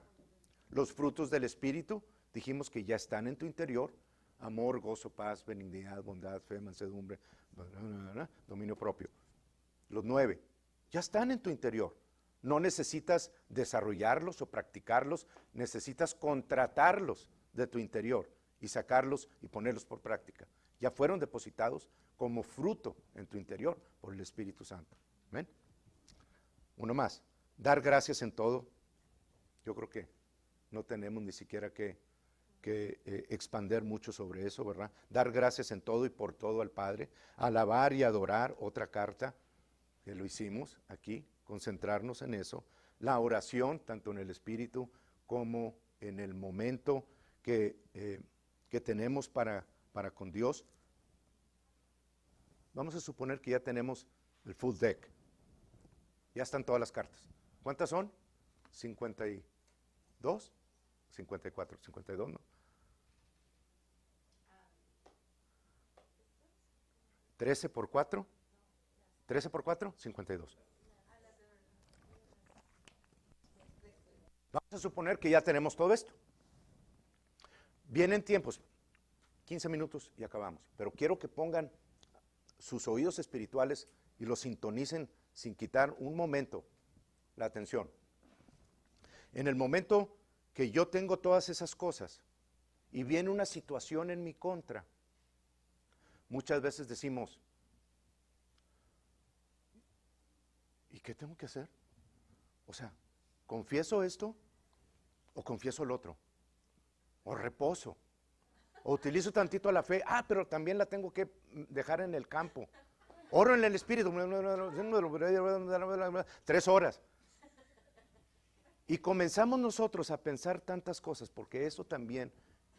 Los frutos del Espíritu, dijimos que ya están en tu interior: amor, gozo, paz, benignidad, bondad, fe, mansedumbre, dominio propio. Los 9, ya están en tu interior. No necesitas desarrollarlos o practicarlos, necesitas contratarlos de tu interior y sacarlos y ponerlos por práctica. Ya fueron depositados como fruto en tu interior por el Espíritu Santo. ¿Ven? Uno más, dar gracias en todo. Yo creo que no tenemos ni siquiera que expander mucho sobre eso, ¿verdad? Dar gracias en todo y por todo al Padre. Alabar y adorar, otra carta que lo hicimos aquí, concentrarnos en eso. La oración, tanto en el Espíritu como en el momento que tenemos para con Dios. Vamos a suponer que ya tenemos el full deck. Ya están todas las cartas. ¿Cuántas son? 52, 54, 52, ¿no? 13 por 4, 13 por 4, 52. Vamos a suponer que ya tenemos todo esto. Vienen tiempos, 15 minutos y acabamos, pero quiero que pongan sus oídos espirituales y los sintonicen sin quitar un momento la atención. En el momento que yo tengo todas esas cosas y viene una situación en mi contra, muchas veces decimos, ¿y qué tengo que hacer? O sea, ¿confieso esto o confieso el otro? ¿O reposo? ¿O utilizo tantito la fe? Pero también la tengo que dejar en el campo. Oro en el Espíritu, 3 horas. Y comenzamos nosotros a pensar tantas cosas, porque eso también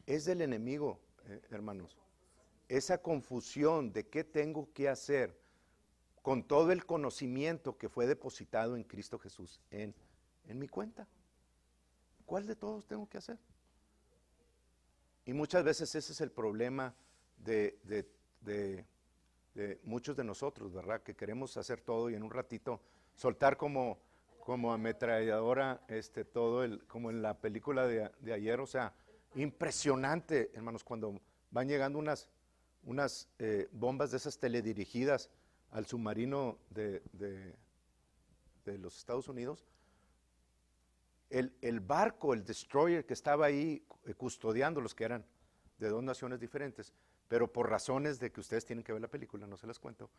es del enemigo, hermanos. Esa confusión de qué tengo que hacer con todo el conocimiento que fue depositado en Cristo Jesús en mi cuenta. ¿Cuál de todos tengo que hacer? Y muchas veces ese es el problema de muchos de nosotros, ¿verdad? Que queremos hacer todo y en un ratito soltar como ametralladora todo como en la película de ayer. O sea, impresionante, hermanos, cuando van llegando unas bombas de esas teledirigidas al submarino de los Estados Unidos. El barco, el destroyer que estaba ahí custodiando, los que eran de 2 naciones diferentes, pero por razones de que ustedes tienen que ver la película, no se las cuento.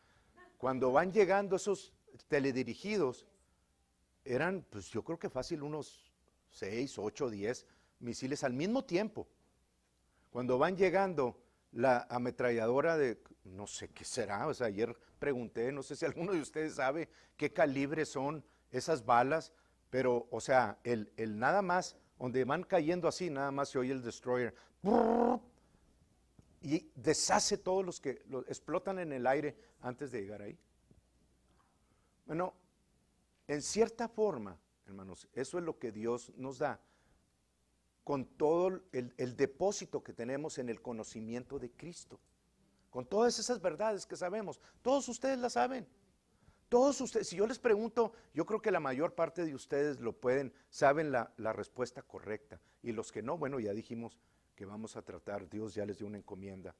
Cuando van llegando esos teledirigidos, eran, pues yo creo que fácil unos 6, 8, 10 misiles al mismo tiempo. Cuando van llegando, la ametralladora de, no sé qué será, o sea, ayer pregunté, no sé si alguno de ustedes sabe qué calibre son esas balas, pero, o sea, el nada más, donde van cayendo así, nada más se oye el destroyer, y deshace todos los que explotan en el aire antes de llegar ahí. Bueno, en cierta forma, hermanos, eso es lo que Dios nos da con todo el depósito que tenemos en el conocimiento de Cristo, con todas esas verdades que sabemos. Todos ustedes las saben. Todos ustedes, si yo les pregunto, yo creo que la mayor parte de ustedes saben la respuesta correcta. Y los que no, bueno, ya dijimos que vamos a tratar, Dios ya les dio una encomienda,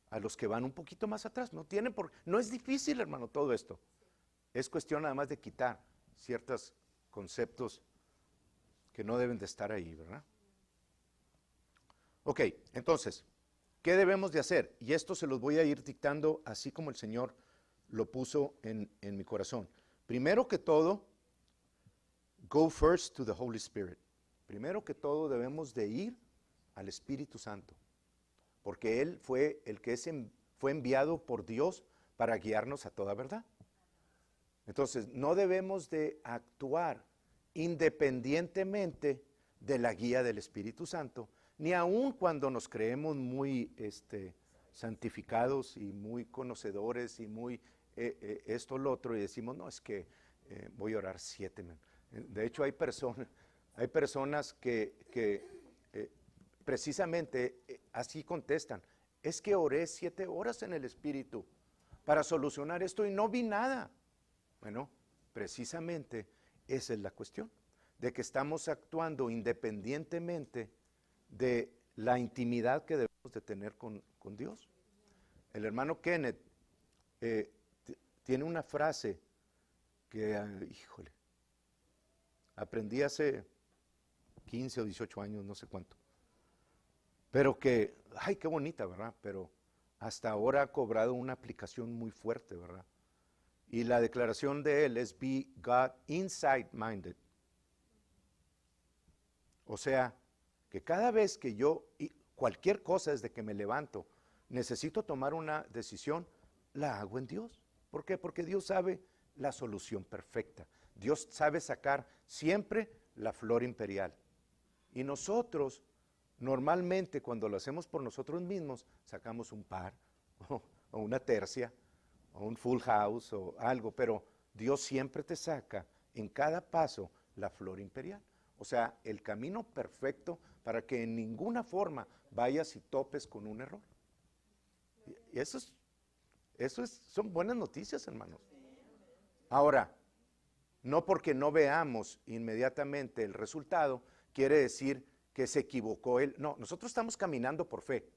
a los que van un poquito más atrás. No es difícil, hermano, todo esto. Es cuestión nada más de quitar ciertos conceptos que no deben de estar ahí, ¿verdad? Ok, entonces, ¿qué debemos de hacer? Y esto se los voy a ir dictando así como el Señor lo puso en mi corazón. Primero que todo, go first to the Holy Spirit. Primero que todo debemos de ir al Espíritu Santo, porque Él fue el que fue enviado por Dios para guiarnos a toda verdad. Entonces, no debemos de actuar independientemente de la guía del Espíritu Santo, ni aun cuando nos creemos muy santificados y muy conocedores y muy esto, lo otro, y decimos, no, es que voy a orar 7. De hecho, hay personas que precisamente así contestan, es que oré 7 horas en el Espíritu para solucionar esto y no vi nada. Bueno, precisamente esa es la cuestión, de que estamos actuando independientemente de la intimidad que debemos de tener con Dios. El hermano Kenneth tiene una frase que, híjole, aprendí hace 15 o 18 años, no sé cuánto, pero que, ay, qué bonita, ¿verdad? Pero hasta ahora ha cobrado una aplicación muy fuerte, ¿verdad? Y la declaración de él es be God inside minded. O sea, que cada vez que yo, cualquier cosa desde que me levanto, necesito tomar una decisión, la hago en Dios. ¿Por qué? Porque Dios sabe la solución perfecta. Dios sabe sacar siempre la flor imperial. Y nosotros, normalmente, cuando lo hacemos por nosotros mismos, sacamos un par, o una tercia, o un full house, o algo, pero Dios siempre te saca en cada paso la flor imperial. O sea, el camino perfecto para que en ninguna forma vayas y topes con un error. Y son buenas noticias, hermanos. Ahora, no porque no veamos inmediatamente el resultado, quiere decir que se equivocó él. No, nosotros estamos caminando por fe.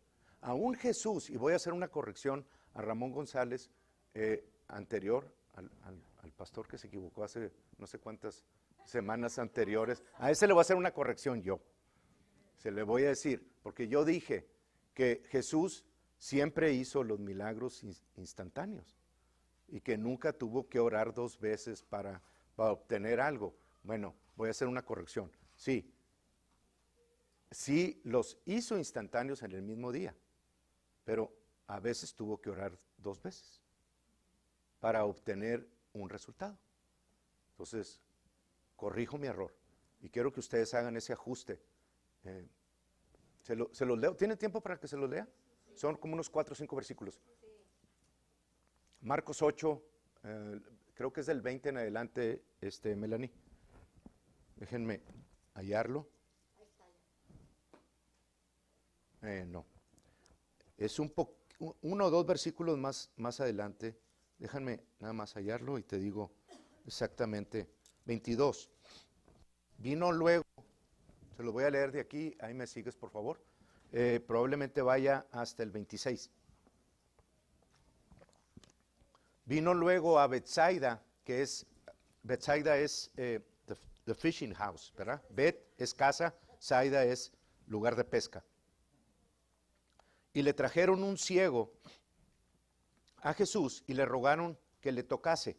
Aún Jesús, y voy a hacer una corrección a Ramón González, anterior al pastor que se equivocó hace no sé cuántas semanas anteriores, a ese le voy a hacer una corrección yo. Se le voy a decir, porque yo dije que Jesús siempre hizo los milagros instantáneos y que nunca tuvo que orar 2 veces para obtener algo. Bueno, voy a hacer una corrección. Sí los hizo instantáneos en el mismo día, pero a veces tuvo que orar 2 veces para obtener un resultado. Entonces, corrijo mi error y quiero que ustedes hagan ese ajuste. Se los leo. ¿Tiene tiempo para que se los lea? Son como unos 4 o 5 versículos. Marcos 8, creo que es del 20 en adelante, Melanie. Déjenme hallarlo. No. Es uno o 2 versículos más adelante. Déjame nada más hallarlo y te digo exactamente. 22. Vino luego, se lo voy a leer de aquí, ahí me sigues por favor. Probablemente vaya hasta el 26. Vino luego a Bethsaida, Bethsaida es the fishing house, ¿verdad? Bet es casa, Saida es lugar de pesca. Y le trajeron un ciego a Jesús y le rogaron que le tocase.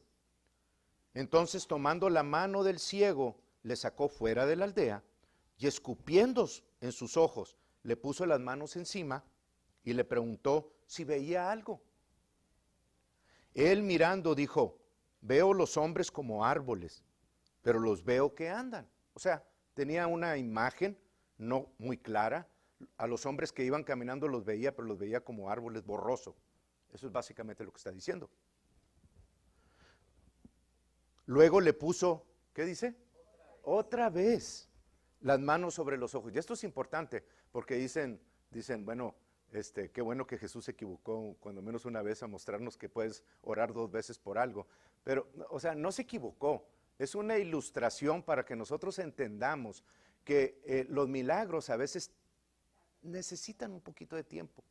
Entonces, tomando la mano del ciego, le sacó fuera de la aldea y escupiendo en sus ojos, le puso las manos encima y le preguntó si veía algo. Él mirando dijo, veo los hombres como árboles, pero los veo que andan. O sea, tenía una imagen no muy clara. A los hombres que iban caminando los veía, pero los veía como árboles, borroso. Eso es básicamente lo que está diciendo. Luego le puso, ¿qué dice? Otra vez las manos sobre los ojos. Y esto es importante porque dicen, bueno, qué bueno que Jesús se equivocó cuando menos una vez a mostrarnos que puedes orar 2 veces por algo. Pero, o sea, no se equivocó. Es una ilustración para que nosotros entendamos que los milagros a veces necesitan un poquito de tiempo.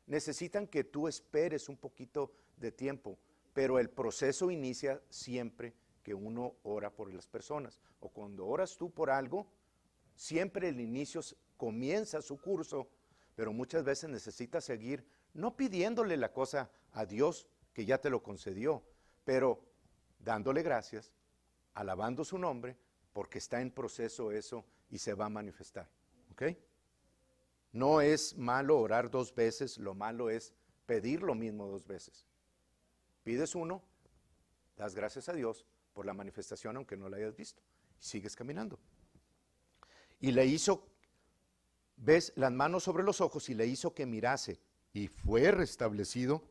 Necesitan que tú esperes un poquito de tiempo. Pero el proceso inicia siempre que uno ora por las personas. O cuando oras tú por algo, siempre el inicio comienza su curso, pero muchas veces necesitas seguir, no pidiéndole la cosa a Dios, que ya te lo concedió, pero dándole gracias, alabando su nombre, porque está en proceso eso y se va a manifestar. ¿Ok? No es malo orar 2 veces, lo malo es pedir lo mismo 2 veces. Pides uno, das gracias a Dios por la manifestación aunque no la hayas visto, y sigues caminando. Y le hizo, ves, las manos sobre los ojos y le hizo que mirase, y fue restablecido,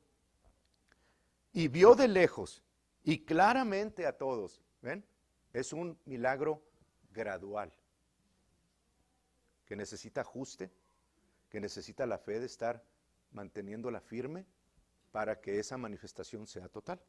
y vio de lejos, y claramente a todos, ¿ven? Es un milagro gradual, que necesita ajuste, que necesita la fe de estar manteniéndola firme para que esa manifestación sea total.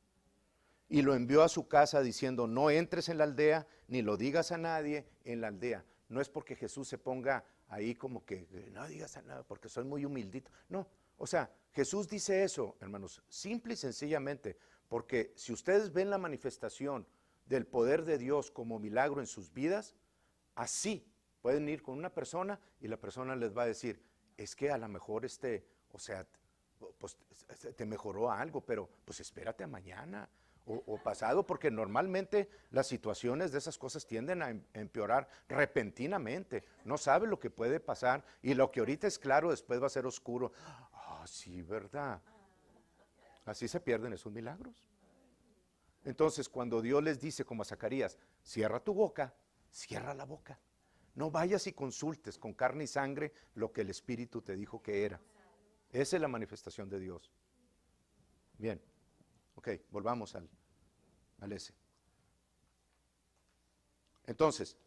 Y lo envió a su casa diciendo, no entres en la aldea, ni lo digas a nadie en la aldea. No es porque Jesús se ponga ahí como que, no digas a nada, porque soy muy humildito. No, o sea, Jesús dice eso, hermanos, simple y sencillamente, porque si ustedes ven la manifestación del poder de Dios como milagro en sus vidas, así pueden ir con una persona y la persona les va a decir, es que a lo mejor o sea, pues te mejoró algo, pero pues espérate a mañana o pasado, porque normalmente las situaciones de esas cosas tienden a empeorar repentinamente. No sabe lo que puede pasar y lo que ahorita es claro después va a ser oscuro. Ah, sí, ¿verdad? Así se pierden esos milagros. Entonces, cuando Dios les dice, como a Zacarías, cierra tu boca, cierra la boca. No vayas y consultes con carne y sangre lo que el Espíritu te dijo que era. Esa es la manifestación de Dios. Bien, ok, volvamos al ese. Entonces,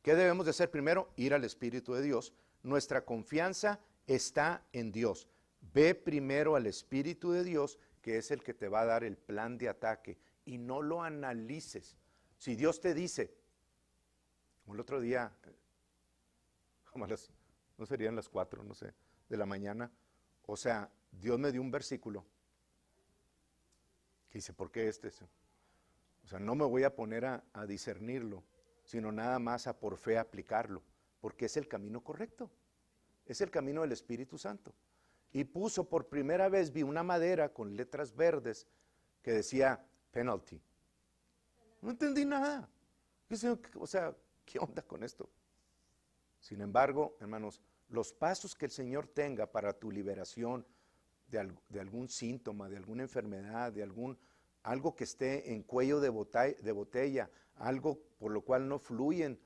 ¿qué debemos de hacer primero? Ir al Espíritu de Dios. Nuestra confianza está en Dios. Ve primero al Espíritu de Dios, que es el que te va a dar el plan de ataque, y no lo analices. Si Dios te dice, como el otro día, como no serían las 4, no sé, de la mañana, o sea, Dios me dio un versículo que dice, ¿por qué este? O sea, no me voy a poner a discernirlo, sino nada más a por fe aplicarlo, porque es el camino correcto, es el camino del Espíritu Santo. Y puso por primera vez, vi una madera con letras verdes que decía penalty. No entendí nada. O sea, ¿qué onda con esto? Sin embargo, hermanos, los pasos que el Señor tenga para tu liberación de algún síntoma, de alguna enfermedad, de algo que esté en cuello de botella, algo por lo cual no fluyen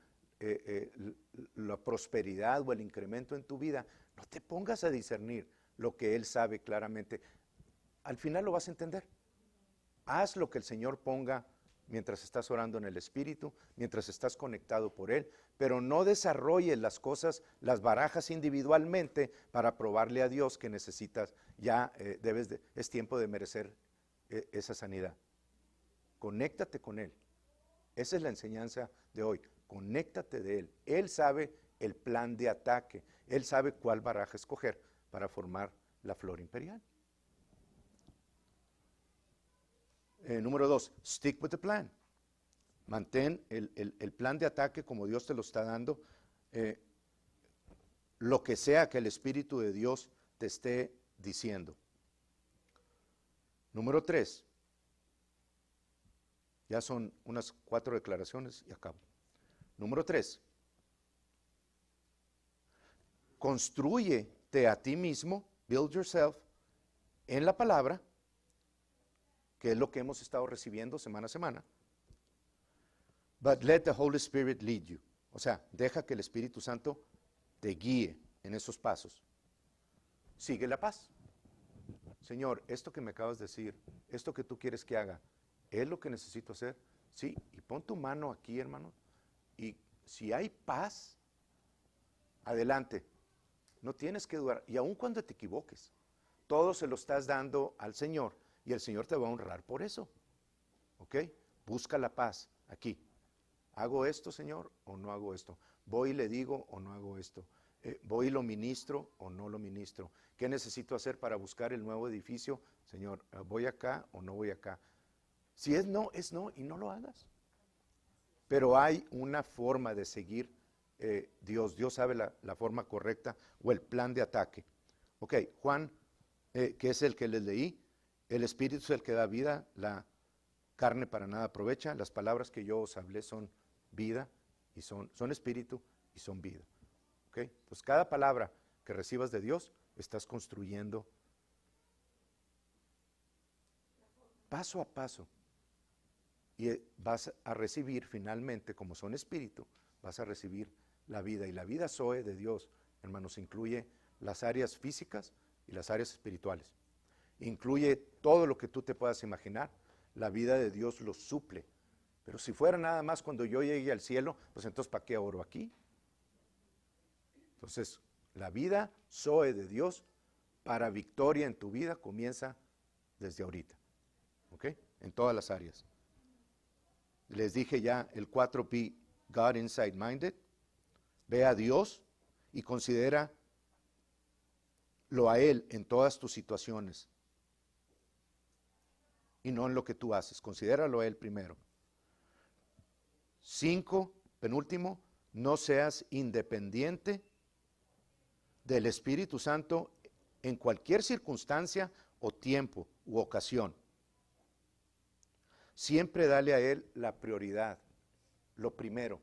la prosperidad o el incremento en tu vida, no te pongas a discernir lo que Él sabe claramente. Al final lo vas a entender. Haz lo que el Señor ponga mientras estás orando en el Espíritu, mientras estás conectado por Él, pero no desarrolles las cosas, las barajas individualmente para probarle a Dios que necesitas, ya es tiempo de merecer esa sanidad. Conéctate con Él. Esa es la enseñanza de hoy. Conéctate de Él. Él sabe el plan de ataque. Él sabe cuál baraja escoger para formar la flor imperial. Número 2, stick with the plan. Mantén el plan de ataque como Dios te lo está dando. Lo que sea que el Espíritu de Dios te esté diciendo. Número 3. Ya son unas 4 declaraciones y acabo. Número 3. Constrúyete a ti mismo, build yourself, en la palabra, que es lo que hemos estado recibiendo semana a semana. But let the Holy Spirit lead you. O sea, deja que el Espíritu Santo te guíe en esos pasos. Sigue la paz. Señor, esto que me acabas de decir, esto que tú quieres que haga, ¿es lo que necesito hacer? Sí, y pon tu mano aquí, hermano, y si hay paz, adelante. No tienes que dudar, y aun cuando te equivoques, todo se lo estás dando al Señor, y el Señor te va a honrar por eso. ¿Ok? Busca la paz aquí. ¿Hago esto, Señor, o no hago esto? ¿Voy y le digo o no hago esto? ¿Voy y lo ministro o no lo ministro? ¿Qué necesito hacer para buscar el nuevo edificio? Señor, ¿voy acá o no voy acá? Si es no y no lo hagas. Pero hay una forma de seguir Dios. Dios sabe la forma correcta o el plan de ataque. Ok, Juan, que es el que les leí, el Espíritu es el que da vida, la carne para nada aprovecha. Las palabras que yo os hablé son vida y son espíritu y son vida. ¿Ok? Entonces cada palabra que recibas de Dios, estás construyendo paso a paso. Y vas a recibir finalmente, como son espíritu, vas a recibir la vida. Y la vida Zoe de Dios, hermanos, incluye las áreas físicas y las áreas espirituales. Incluye todo lo que tú te puedas imaginar. La vida de Dios lo suple. Pero si fuera nada más cuando yo llegue al cielo, pues entonces ¿para qué oro aquí? Entonces, la vida Zoe de Dios para victoria en tu vida comienza desde ahorita. ¿Ok? En todas las áreas. Les dije ya el 4P, God Inside Minded. Ve a Dios y considera lo a Él en todas tus situaciones. Y no en lo que tú haces. Considéralo a Él primero. 5, penúltimo, no seas independiente del Espíritu Santo en cualquier circunstancia o tiempo u ocasión. Siempre dale a Él la prioridad, lo primero.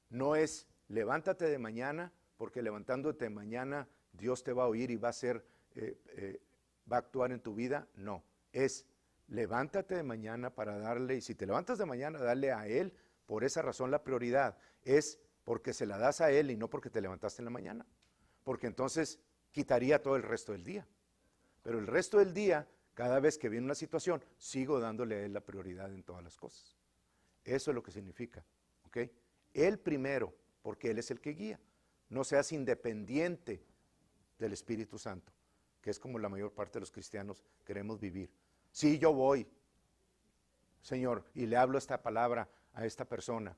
No es levántate de mañana, porque levantándote de mañana Dios te va a oír y va a actuar en tu vida. No, es levántate de mañana para darle, y si te levantas de mañana, dale a Él, por esa razón la prioridad. Es porque se la das a Él y no porque te levantaste en la mañana. Porque entonces quitaría todo el resto del día. Pero el resto del día, cada vez que viene una situación, sigo dándole a Él la prioridad en todas las cosas. Eso es lo que significa, ¿ok? Él primero, porque Él es el que guía. No seas independiente del Espíritu Santo, que es como la mayor parte de los cristianos queremos vivir. Sí, yo voy, Señor, y le hablo esta palabra a esta persona.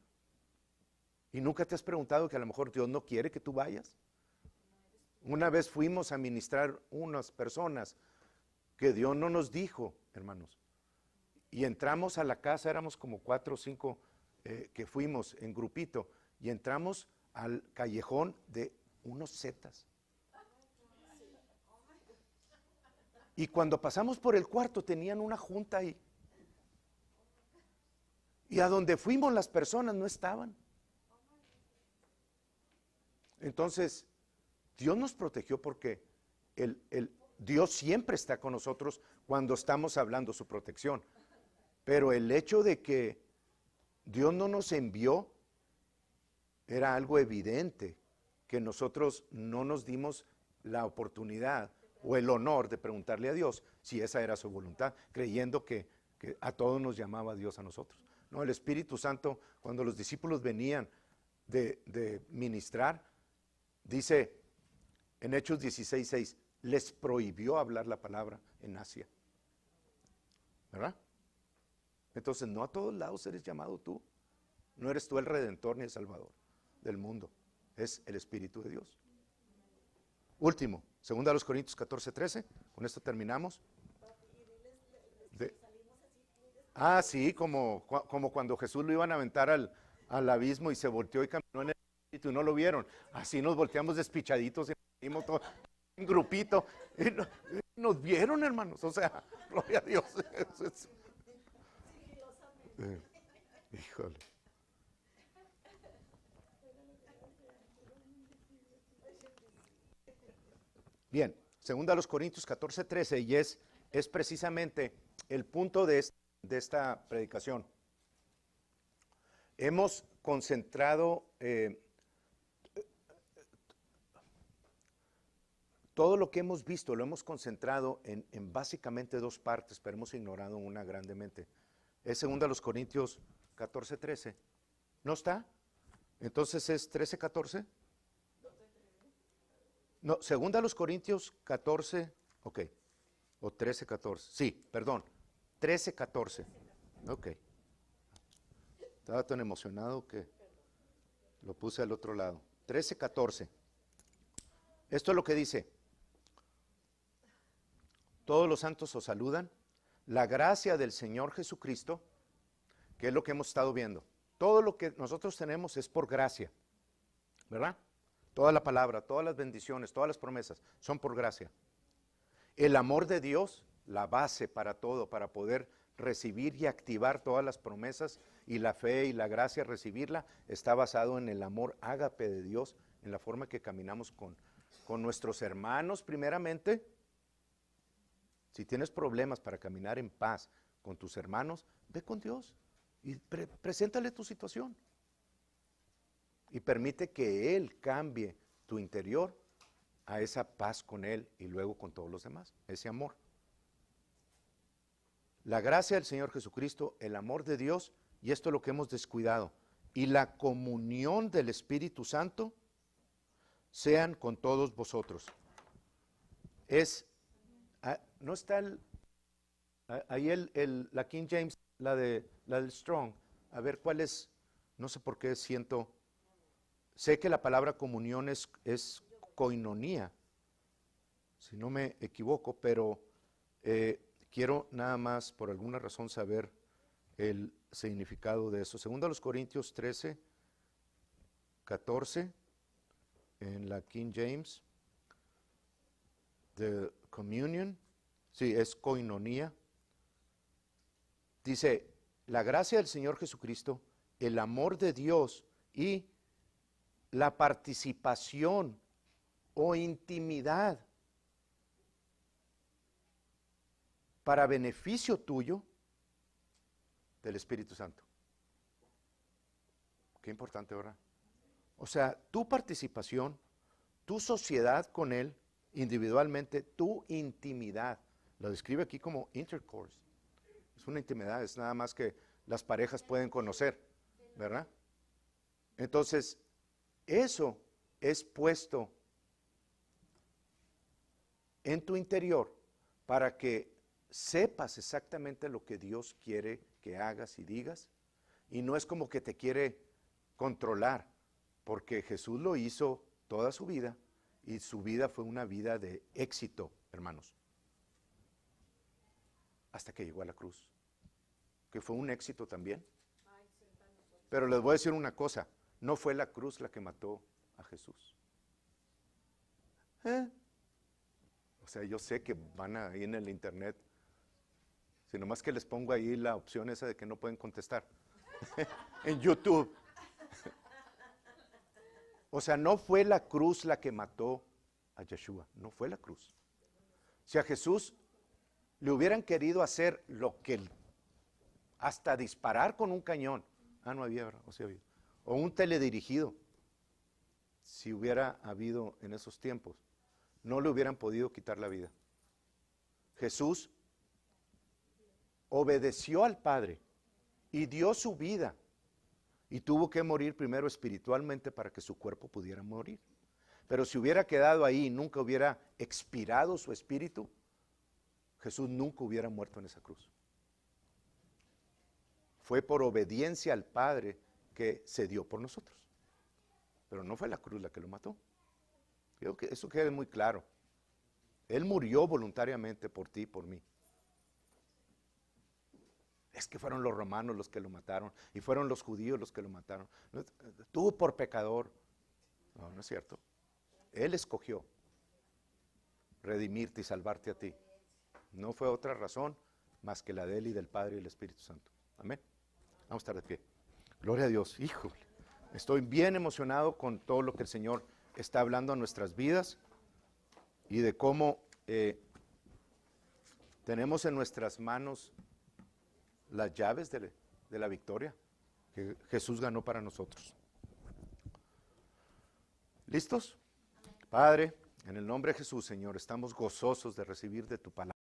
¿Y nunca te has preguntado que a lo mejor Dios no quiere que tú vayas? Una vez fuimos a ministrar unas personas que Dios no nos dijo, hermanos. Y entramos a la casa, éramos como 4 o 5 que fuimos en grupito, y entramos al callejón de unos zetas. Y cuando pasamos por el cuarto tenían una junta ahí. Y a donde fuimos las personas no estaban. Entonces, Dios nos protegió porque Dios siempre está con nosotros cuando estamos hablando su protección. Pero el hecho de que Dios no nos envió era algo evidente, que nosotros no nos dimos la oportunidad o el honor de preguntarle a Dios si esa era su voluntad, creyendo que a todos nos llamaba Dios a nosotros. No, el Espíritu Santo, cuando los discípulos venían de ministrar, dice en Hechos 16:6, les prohibió hablar la palabra en Asia. ¿Verdad? Entonces, no a todos lados eres llamado tú. No eres tú el Redentor ni el Salvador del mundo. Es el Espíritu de Dios. Último, 2 Corintios 14:13. Con esto terminamos. Sí, como cuando Jesús lo iban a aventar al abismo y se volteó y caminó en el Espíritu y no lo vieron. Así nos volteamos despichaditos y nos todo en grupito. Y nos vieron, hermanos. O sea, gloria a Dios. Híjole. Bien, 2 Corintios 14:13, y es precisamente el punto de esta predicación. Hemos concentrado todo lo que hemos visto, lo hemos concentrado en básicamente 2 partes, pero hemos ignorado una grandemente. Es 2 Corintios 14:13. ¿No está? Entonces es 13:14. No, 2 Corintios 14, ok, o 13:14, sí, perdón, 13:14, ok. Estaba tan emocionado que lo puse al otro lado. 13:14. Esto es lo que dice: todos los santos os saludan, la gracia del Señor Jesucristo, que es lo que hemos estado viendo. Todo lo que nosotros tenemos es por gracia. ¿verdad? Toda la palabra, todas las bendiciones, todas las promesas son por gracia. El amor de Dios, la base para todo, para poder recibir y activar todas las promesas, y la fe y la gracia, recibirla, está basado en el amor ágape de Dios, en la forma que caminamos con nuestros hermanos primeramente. Si tienes problemas para caminar en paz con tus hermanos, ve con Dios y preséntale tu situación. Y permite que Él cambie tu interior a esa paz con Él y luego con todos los demás, ese amor. La gracia del Señor Jesucristo, el amor de Dios, y esto es lo que hemos descuidado, y la comunión del Espíritu Santo sean con todos vosotros. No está ahí la King James, la del Strong. A ver cuál es, no sé por qué sé que la palabra comunión es koinonía, si no me equivoco, pero quiero nada más por alguna razón saber el significado de eso. Segundo a los Corintios 13, 14, en la King James, the communion, sí, es koinonía. Dice, la gracia del Señor Jesucristo, el amor de Dios y la participación o intimidad para beneficio tuyo del Espíritu Santo. Qué importante, ¿verdad? O sea, tu participación, tu sociedad con Él, individualmente, tu intimidad. Lo describe aquí como intercourse. Es una intimidad, es nada más que las parejas pueden conocer, ¿verdad? Entonces, eso es puesto en tu interior para que sepas exactamente lo que Dios quiere que hagas y digas, y no es como que te quiere controlar, porque Jesús lo hizo toda su vida, y su vida fue una vida de éxito, hermanos, hasta que llegó a la cruz, que fue un éxito también. Pero les voy a decir una cosa, no fue la cruz la que mató a Jesús. O sea, yo sé que van ahí en el internet, si nomás que les pongo ahí la opción esa de que no pueden contestar, en YouTube. O sea, no fue la cruz la que mató a Yeshua, no fue la cruz. Si a Jesús le hubieran querido hacer lo que, hasta disparar con un cañón, no había, ¿verdad? O sí había. O un teledirigido, si hubiera habido en esos tiempos, no le hubieran podido quitar la vida. Jesús obedeció al Padre y dio su vida, y tuvo que morir primero espiritualmente para que su cuerpo pudiera morir. Pero si hubiera quedado ahí y nunca hubiera expirado su espíritu, Jesús nunca hubiera muerto en esa cruz. Fue por obediencia al Padre que se dio por nosotros. Pero no fue la cruz la que lo mató. Quiero que eso quede muy claro. Él murió voluntariamente por ti y por mí. Es que fueron los romanos los que lo mataron, y fueron los judíos los que lo mataron. Tú por pecador. No, no es cierto. Él escogió redimirte y salvarte a ti. No fue otra razón más que la de Él y del Padre y el Espíritu Santo. Amén. Vamos a estar de pie. Gloria a Dios. Híjole, estoy bien emocionado con todo lo que el Señor está hablando a nuestras vidas, y de cómo tenemos en nuestras manos las llaves de la victoria que Jesús ganó para nosotros. ¿Listos? Padre, en el nombre de Jesús, Señor, estamos gozosos de recibir de tu palabra.